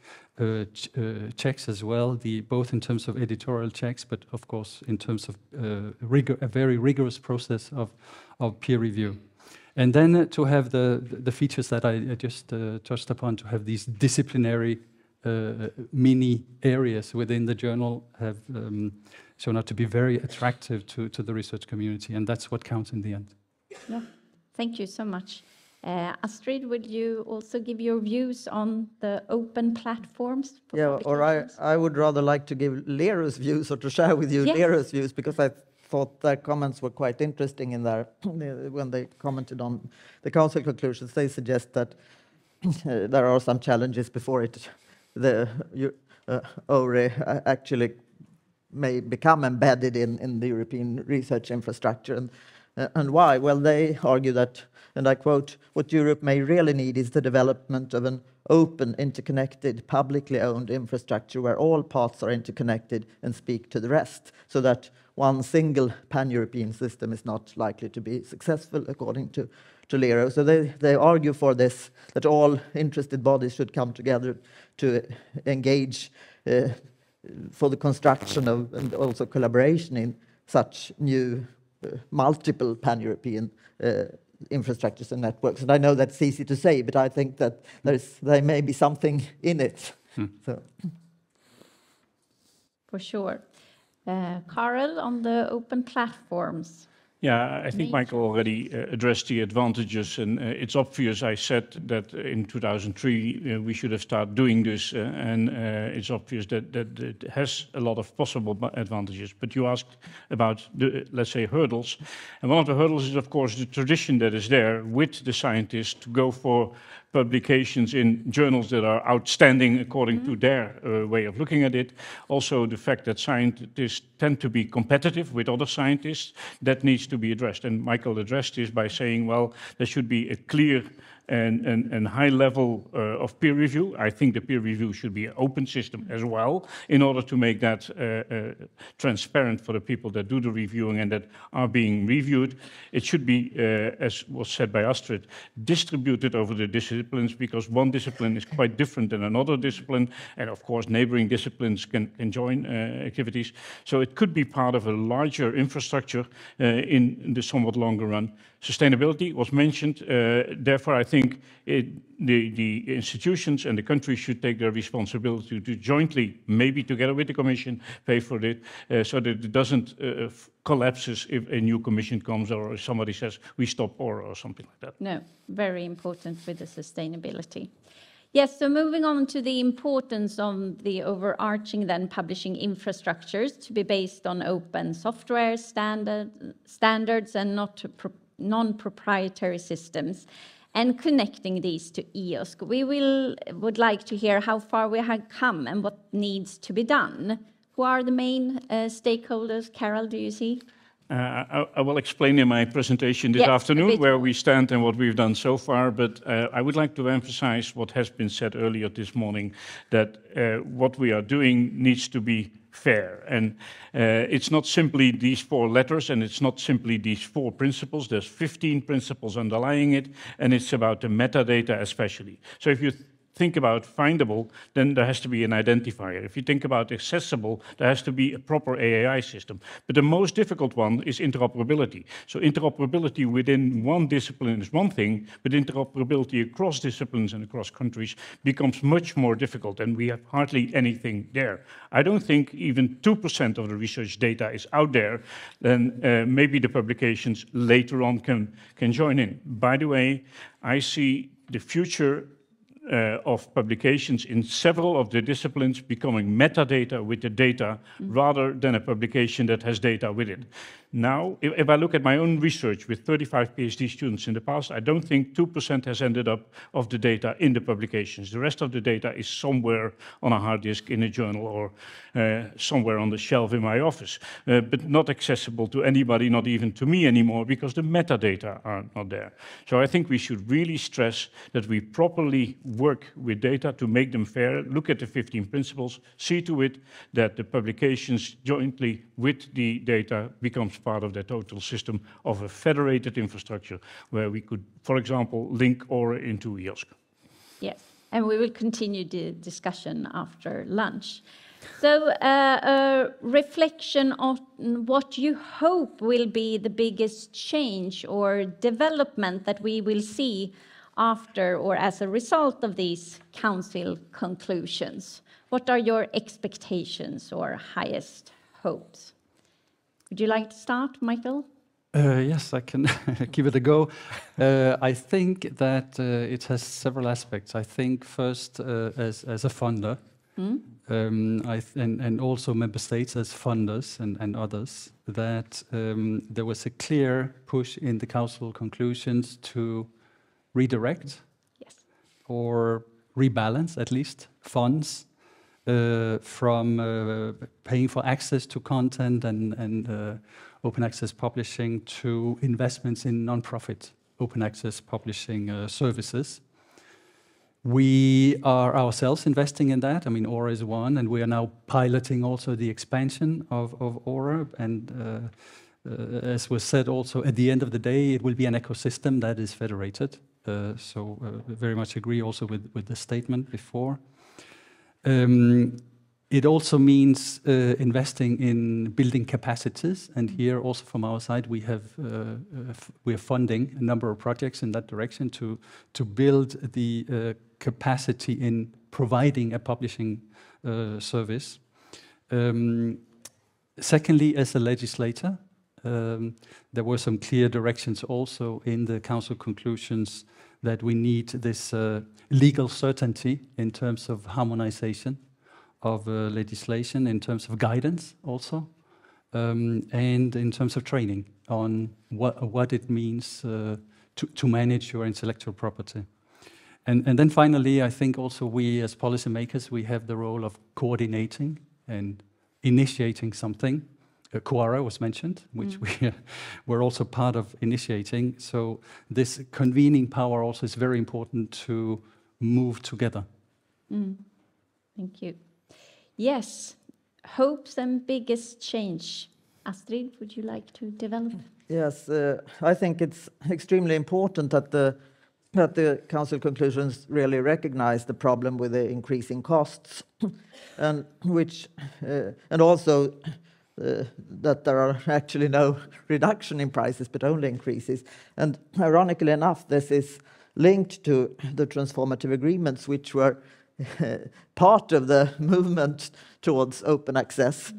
checks as well, both in terms of editorial checks, but of course in terms of a very rigorous process of peer review. And then to have the features that I just touched upon, to have these disciplinary mini areas within the journal have shown out to be very attractive to the research community, and that's what counts in the end. Yeah. Thank you so much. Astrid, would you also give your views on the open platforms? Or I would rather like to give Lero's views, or to share with you Lero's views, because I thought their comments were quite interesting in there. When they commented on the council conclusions, they suggest that there are some challenges before the ORE actually may become embedded in the European research infrastructure. And why? Well, they argue that, and I quote, "What Europe may really need is the development of an open, interconnected, publicly owned infrastructure where all parts are interconnected and speak to the rest, so that one single pan-European system is not likely to be successful," according to Lero. So they argue for this, that all interested bodies should come together to engage for the construction of, and also collaboration in, such new multiple pan-European infrastructures and networks. And I know that's easy to say, but I think that there may be something in it. So. For sure. Karel, on the open platforms. Yeah, I think Michael already addressed the advantages, and it's obvious. I said that in 2003 we should have started doing this, and it's obvious that it has a lot of possible advantages. But you asked about the, let's say, hurdles, and one of the hurdles is, of course, the tradition that is there with the scientists to go for publications in journals that are outstanding according to their way of looking at it. Also, the fact that scientists tend to be competitive with other scientists, that needs to be addressed. And Michael addressed this by saying, well, there should be a clear and high level of peer review. I think the peer review should be an open system as well, in order to make that transparent for the people that do the reviewing and that are being reviewed. It should be, as was said by Astrid, distributed over the disciplines, because one discipline is quite different than another discipline, and of course neighboring disciplines can join activities. So it could be part of a larger infrastructure in the somewhat longer run. Sustainability was mentioned, therefore I think the institutions and the countries should take their responsibility to jointly, maybe together with the Commission, pay for it, so that it doesn't collapses if a new Commission comes, or if somebody says we stop or something like that. No, very important with the sustainability. Yes, so moving on to the importance of the overarching then publishing infrastructures to be based on open software standards and non-proprietary systems, and connecting these to EOSC. We would like to hear how far we have come and what needs to be done. Who are the main stakeholders? Carol, do you see? I will explain in my presentation this Yes, afternoon where we stand and what we've done so far, but I would like to emphasize what has been said earlier this morning, that what we are doing needs to be fair. And it's not simply these 4 letters, and it's not simply these 4 principles. There's 15 principles underlying it, and it's about the metadata especially. So if you think about findable, then there has to be an identifier. If you think about accessible, there has to be a proper AAI system. But the most difficult one is interoperability. So interoperability within one discipline is one thing, but interoperability across disciplines and across countries becomes much more difficult, and we have hardly anything there. I don't think even 2% of the research data is out there. Then maybe the publications later on can join in. By the way, I see the future of publications in several of the disciplines becoming metadata with the data rather than a publication that has data with it. Now, if I look at my own research with 35 PhD students in the past, I don't think 2% has ended up of the data in the publications. The rest of the data is somewhere on a hard disk in a journal or somewhere on the shelf in my office, but not accessible to anybody, not even to me anymore, because the metadata are not there. So I think we should really stress that we properly work with data to make them fair, look at the 15 principles, see to it that the publications jointly with the data becomes part of the total system of a federated infrastructure where we could, for example, link Aura into EOSC. Yes, and we will continue the discussion after lunch. So a reflection on what you hope will be the biggest change or development that we will see after or as a result of these council conclusions. What are your expectations or highest hopes? Would you like to start, Michael? Yes, I can give it a go. I think that it has several aspects. I think first as a funder, and also member states as funders and others, that there was a clear push in the council conclusions to redirect or rebalance at least funds from paying for access to content and open access publishing to investments in non-profit open access publishing services. We are ourselves investing in that. I mean, Aura is one, and we are now piloting also the expansion of Aura. And as was said also, at the end of the day, it will be an ecosystem that is federated. So very much agree also with the statement before. It also means investing in building capacities, and here also from our side we are funding a number of projects in that direction to build the capacity in providing a publishing service. Secondly, as a legislator, there were some clear directions also in the council conclusions that we need this legal certainty in terms of harmonization of legislation, in terms of guidance also, and in terms of training on what it means to manage your intellectual property. And then finally, I think also we as policymakers, we have the role of coordinating and initiating something. Quora was mentioned, which we were also part of initiating. So this convening power also is very important to move together. Thank you. Yes, hopes and biggest change. Astrid, would you like to develop? Yes, I think it's extremely important that the council conclusions really recognize the problem with the increasing costs, and also that there are actually no reduction in prices, but only increases. And ironically enough, this is linked to the transformative agreements, which were part of the movement towards open access.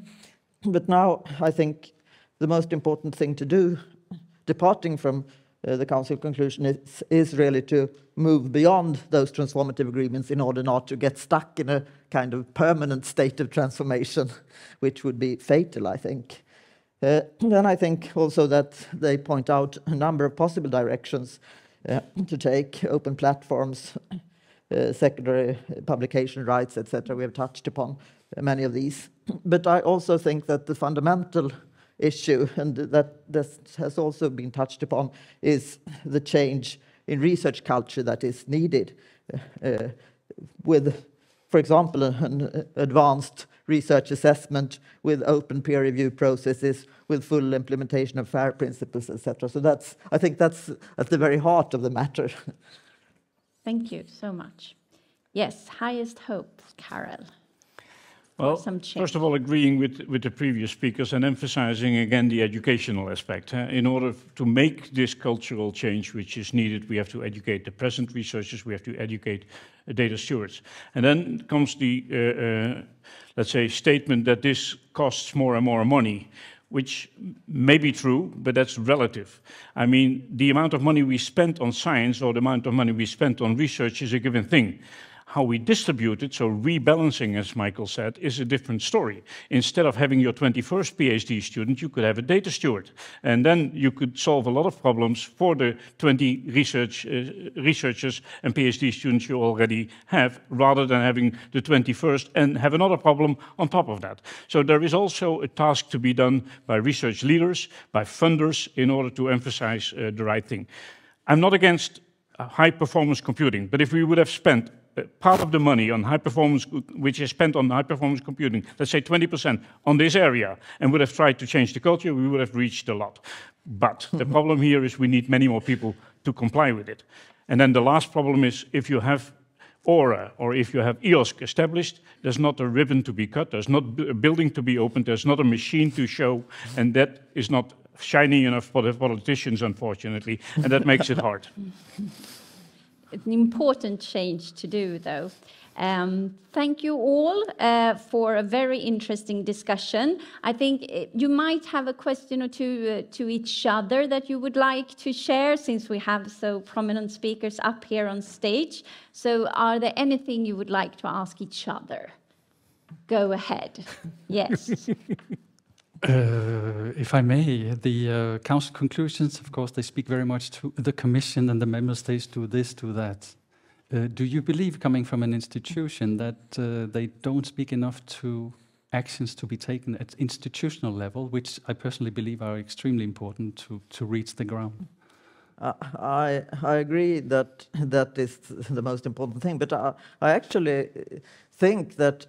But now I think the most important thing to do, departing from the Council conclusion is really to move beyond those transformative agreements in order not to get stuck in a kind of permanent state of transformation, which would be fatal, I think. Then I think also that they point out a number of possible directions to take: open platforms, secondary publication rights, etc. We have touched upon many of these. But I also think that the fundamental issue, and that this has also been touched upon, is the change in research culture that is needed with, for example, an advanced research assessment with open peer review processes, with full implementation of FAIR principles, etc. So I think that's at the very heart of the matter. Thank you so much. Yes, highest hope, Carol. Well, Some change. first of all, agreeing with the previous speakers and emphasizing again the educational aspect. In order to make this cultural change which is needed, we have to educate the present researchers, we have to educate data stewards. And then comes the, let's say, statement that this costs more and more money, which may be true, but that's relative. I mean, the amount of money we spend on science or the amount of money we spend on research is a given thing. How we distribute it, so rebalancing, as Michael said, is a different story. Instead of having your 21st PhD student, you could have a data steward. And then you could solve a lot of problems for the 20 researchers and PhD students you already have, rather than having the 21st and have another problem on top of that. So there is also a task to be done by research leaders, by funders, in order to emphasize the right thing. I'm not against high-performance computing, but if we would have spent part of the money on high performance, which is spent on high performance computing, let's say 20% on this area, and would have tried to change the culture, we would have reached a lot. But the problem here is we need many more people to comply with it. And then the last problem is if you have Aura or if you have EOSC established, there's not a ribbon to be cut, there's not a building to be opened, there's not a machine to show, and that is not shiny enough for the politicians, unfortunately, and that makes it hard. It's an important change to do, though. Thank you all for a very interesting discussion. I think you might have a question or two to each other that you would like to share, since we have so prominent speakers up here on stage. So are there anything you would like to ask each other? Go ahead. Yes. If I may, the Council conclusions, of course, they speak very much to the Commission and the Member States do this, do that. Do you believe, coming from an institution, that they don't speak enough to actions to be taken at institutional level, which I personally believe are extremely important to reach the ground? I agree that that is the most important thing, but I actually think that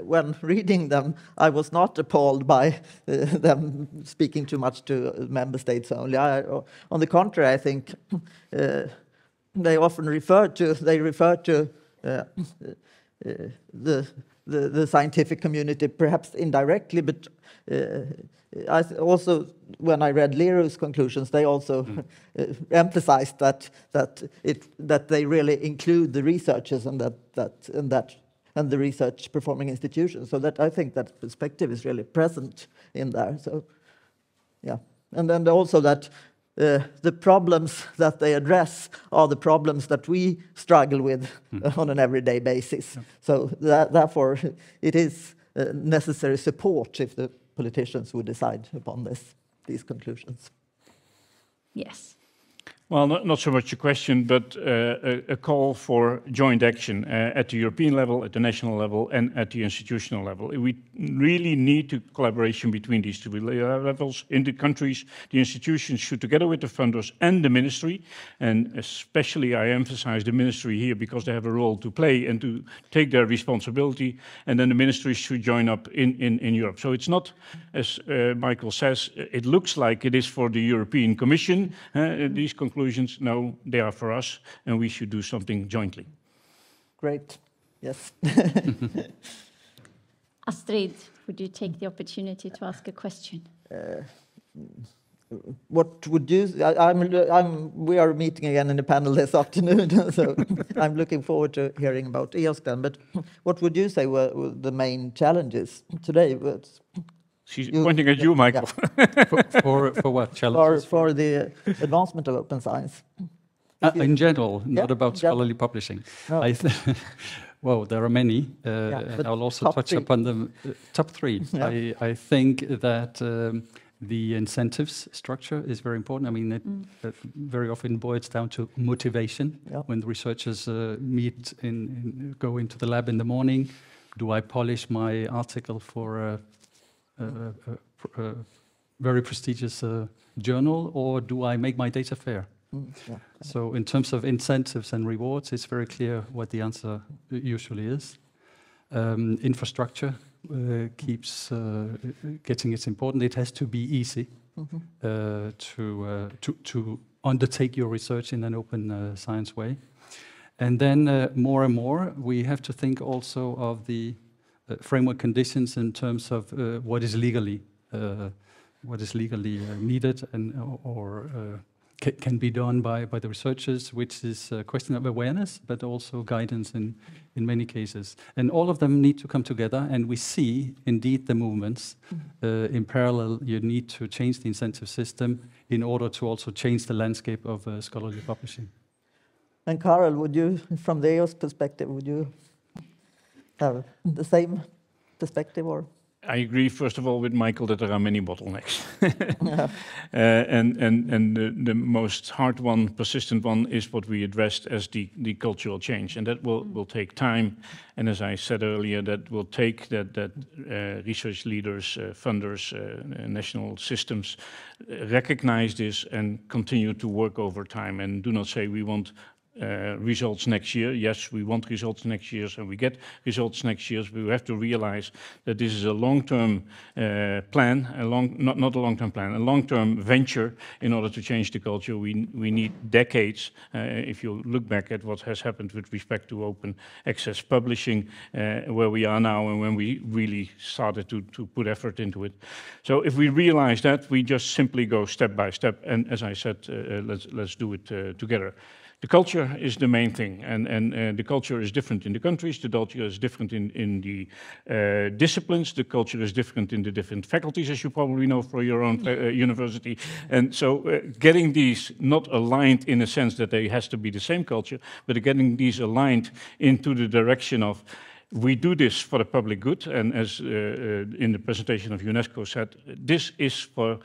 when reading them, I was not appalled by them speaking too much to member states only. On the contrary, I think they often refer to the scientific community, perhaps indirectly, but I also, when I read Leroux's conclusions, they also emphasized that they really include the researchers and and the research performing institutions. So that I think that perspective is really present in there. So, yeah, and then also that the problems that they address are the problems that we struggle with on an everyday basis. Yeah. So therefore, it is necessary support if the politicians would decide upon these conclusions. Yes. Well, not so much a question, but a call for joint action at the European level, at the national level, and at the institutional level. We really need collaboration between these two levels in the countries. The institutions should, together with the funders and the ministry, and especially I emphasize the ministry here because they have a role to play and to take their responsibility, and then the ministries should join up in Europe. So it's not, as Michael says, it looks like it is for the European Commission, these conclusions. No, they are for us, and we should do something jointly. Great. Yes. Astrid, would you take the opportunity to ask a question? What would you? We are meeting again in the panel this afternoon, so I'm looking forward to hearing about EOSC then. But what would you say were the main challenges today? She's pointing at you, Michael. For what challenges? For the advancement of open science. In general, not Yeah, about in general. scholarly publishing. No. Well, there are many. but I'll also top touch three. upon the top three. Yeah. I think that the incentives structure is very important. I mean, it very often boils down to motivation. Yeah. When the researchers meet go into the lab in the morning, do I polish my article for a very prestigious journal, or do I make my data fair? Yeah. So in terms of incentives and rewards, it's very clear what the answer usually is. Infrastructure keeps getting its importance. It has to be easy to undertake your research in an open science way. And then more and more, we have to think also of the framework conditions in terms of what is legally needed and or can be done by the researchers, which is a question of awareness, but also guidance in many cases. And all of them need to come together, and we see indeed the movements. In parallel, you need to change the incentive system in order to also change the landscape of scholarly publishing. And Karel, would you, from the EOS perspective, would you have the same perspective, or? I agree, first of all, with Michael that there are many bottlenecks. And the most hard one, persistent one, is what we addressed as the cultural change. And that will take time. And as I said earlier, that will take that research leaders, funders, national systems recognize this and continue to work over time and do not say we want results next year. Yes, we want results next year, and we get results next year. But we have to realize that this is a long-term plan, not a long-term plan, a long-term venture. In order to change the culture, we need decades. If you look back at what has happened with respect to open access publishing, where we are now, and when we really started to put effort into it. So if we realize that, we just simply go step by step. And as I said, let's do it together. The culture is the main thing, and the culture is different in the countries, the culture is different in the disciplines, the culture is different in the different faculties, as you probably know for your own university. And so getting these not aligned in a sense that they has to be the same culture, but getting these aligned into the direction of we do this for the public good, and as in the presentation of UNESCO said, this is for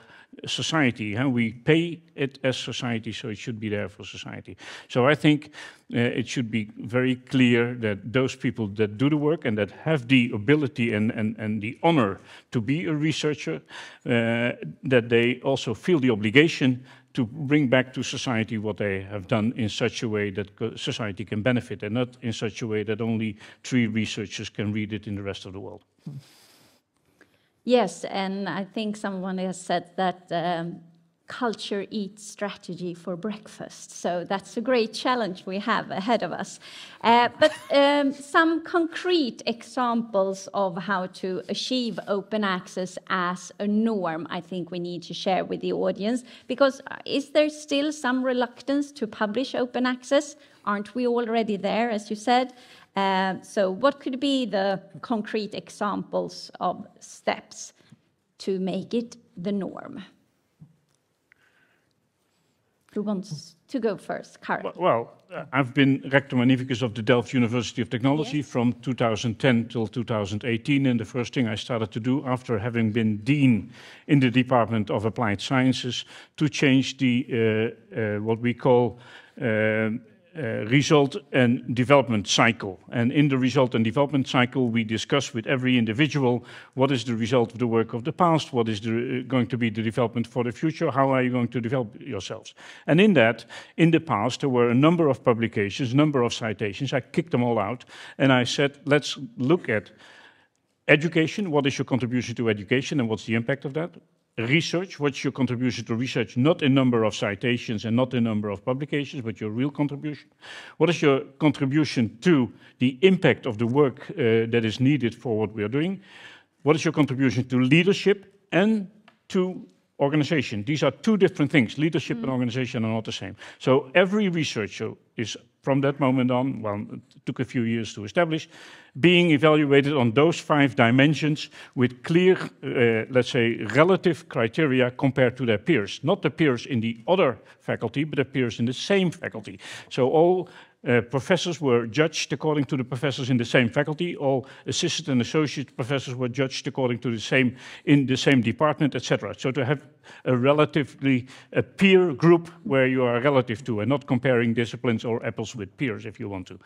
society. We pay it as society, so it should be there for society. So I think it should be very clear that those people that do the work and that have the ability and the honor to be a researcher, that they also feel the obligation to bring back to society what they have done in such a way that society can benefit, and not in such a way that only 3 researchers can read it in the rest of the world. Yes, and I think someone has said that culture eats strategy for breakfast. So that's a great challenge we have ahead of us. But some concrete examples of how to achieve open access as a norm, I think we need to share with the audience, because is there still some reluctance to publish open access? Aren't we already there, as you said? So what could be the concrete examples of steps to make it the norm? Who wants to go first? Karel. Well, I've been Rector Magnificus of the Delft University of Technology Yes. from 2010 till 2018. And the first thing I started to do after having been Dean in the Department of Applied Sciences to change the what we call result and development cycle. And in the result and development cycle, we discuss with every individual what is the result of the work of the past, what is going to be the development for the future, how are you going to develop yourselves. And in that, in the past, there were a number of publications, number of citations. I kicked them all out, and I said, let's look at education. What is your contribution to education, and what's the impact of that? Research, what's your contribution to research, not in number of citations and not in number of publications, but your real contribution. What is your contribution to the impact of the work that is needed for what we are doing? What is your contribution to leadership and to organization? These are 2 different things. Leadership and organization are not the same. So every researcher is from that moment on, well, it took a few years to establish, being evaluated on those 5 dimensions with clear, let's say, relative criteria compared to their peers. Not the peers in the other faculty, but the peers in the same faculty. So all professors were judged according to the professors in the same faculty. All assistant and associate professors were judged according to in the same department, etc. So to have a peer group where you are relative to, and not comparing disciplines or apples with peers, if you want to.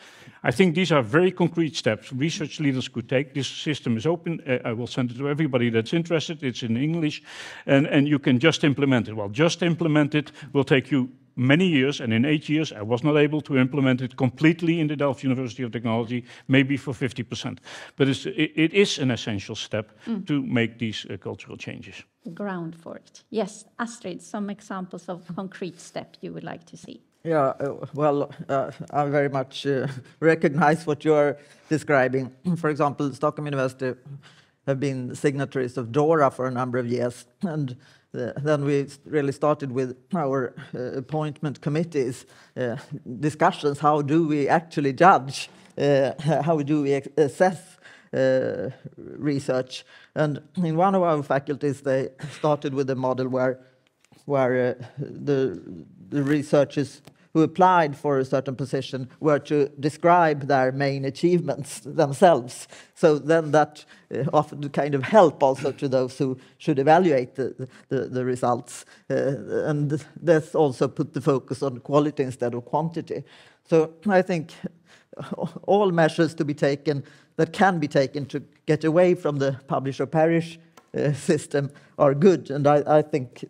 I think these are very concrete steps research leaders could take. This system is open. I will send it to everybody that's interested. It's in English, and you can just implement it. Well, just implement it will take you many years, and in 8 years I was not able to implement it completely in the Delft University of Technology, maybe for 50%. But it is an essential step to make these cultural changes. Ground for it. Yes, Astrid, some examples of concrete step you would like to see. Yeah, well, I very much recognize what you're describing. For example, Stockholm University have been signatories of DORA for a number of years, and then we really started with our appointment committees discussions. How do we actually judge? How do we assess research? And in one of our faculties, they started with a model where the researchers who applied for a certain position were to describe their main achievements themselves. So then that offered kind of help also to those who should evaluate the results. And this also put the focus on quality instead of quantity. So I think all measures to be taken that can be taken to get away from the publish or perish system are good. And I think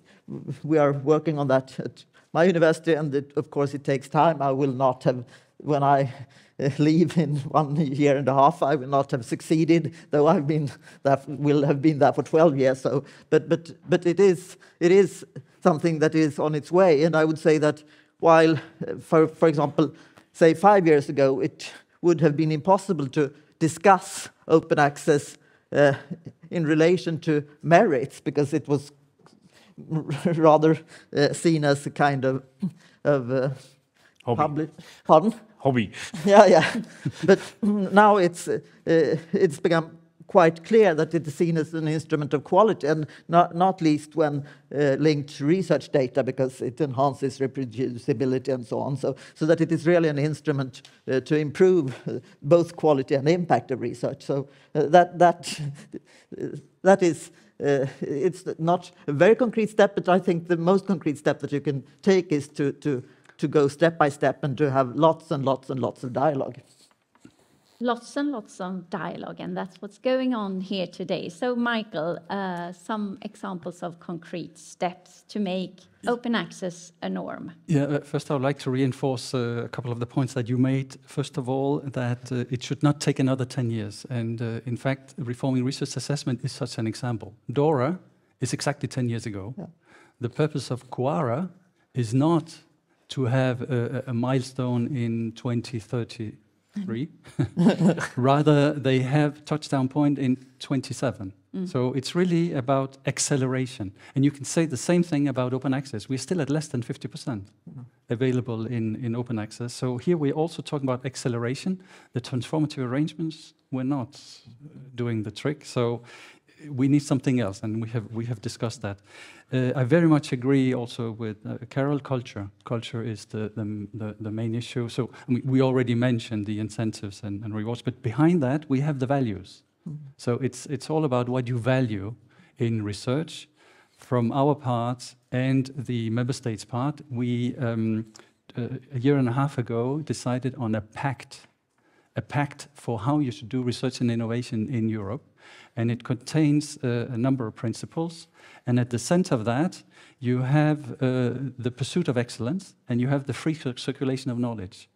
we are working on that at my university, and of course it takes time. I will not have, when I leave in 1 year and a half, I will not have succeeded, though will have been there for 12 years. So, but it is something that is on its way. And I would say that while, for example, say 5 years ago, it would have been impossible to discuss open access in relation to merits, because it was rather seen as a kind of hobby. Pardon? Hobby. Yeah. But now it's become quite clear that it is seen as an instrument of quality, and not least when linked to research data, because it enhances reproducibility and so on. So that it is really an instrument to improve both quality and impact of research. So that is. It's not a very concrete step, but I think the most concrete step that you can take is to go step by step and to have lots and lots and lots of dialogue. Lots and lots of dialogue, and that's what's going on here today. So, Michael, some examples of concrete steps to make open access a norm. Yeah, first I would like to reinforce a couple of the points that you made. First of all, that it should not take another 10 years. And in fact, reforming research assessment is such an example. DORA is exactly 10 years ago. Yeah. The purpose of QARA is not to have a milestone in 2030. Rather, they have touchdown point in 27. So it's really about acceleration. And you can say the same thing about open access. We're still at less than 50% available in open access. So here we're also talking about acceleration. The transformative arrangements, we're not doing the trick. So we need something else, and we have discussed that. I very much agree also with Carol. Culture is the main issue. So I mean, we already mentioned the incentives and rewards, but behind that we have the values. So it's all about what you value in research. From our part and the member states' part, we a year and a half ago decided on a pact for how you should do research and innovation in Europe. And it contains a number of principles. And at the center of that, you have the pursuit of excellence, and you have the free circulation of knowledge.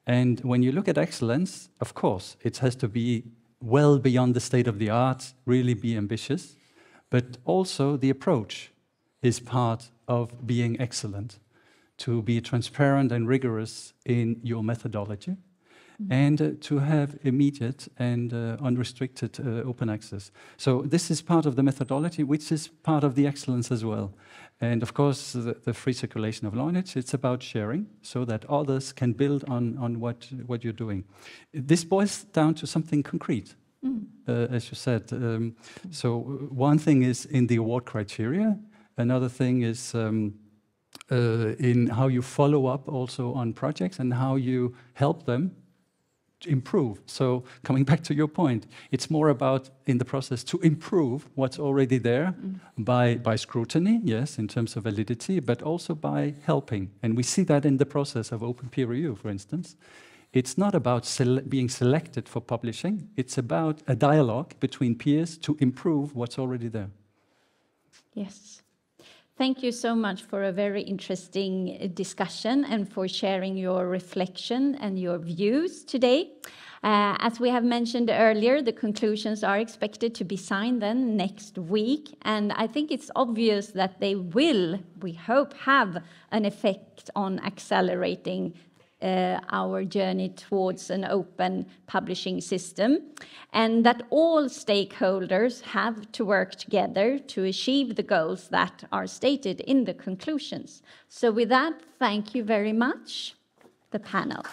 And when you look at excellence, of course, it has to be well beyond the state of the art, really be ambitious. But also the approach is part of being excellent, to be transparent and rigorous in your methodology. and to have immediate and unrestricted open access. So this is part of the methodology, which is part of the excellence as well. And of course, the free circulation of knowledge, it's about sharing so that others can build on what you're doing. This boils down to something concrete, as you said. So one thing is in the award criteria. Another thing is in how you follow up also on projects and how you help them improve. So coming back to your point, it's more about in the process to improve what's already there by scrutiny, yes, in terms of validity, but also by helping. And we see that in the process of open peer review, for instance. It's not about being selected for publishing. It's about a dialogue between peers to improve what's already there. Yes. Thank you so much for a very interesting discussion and for sharing your reflection and your views today. As we have mentioned earlier, the conclusions are expected to be signed then next week. And I think it's obvious that they will, we hope, have an effect on accelerating our journey towards an open publishing system, and that all stakeholders have to work together to achieve the goals that are stated in the conclusions. So with that, thank you very much, the panel.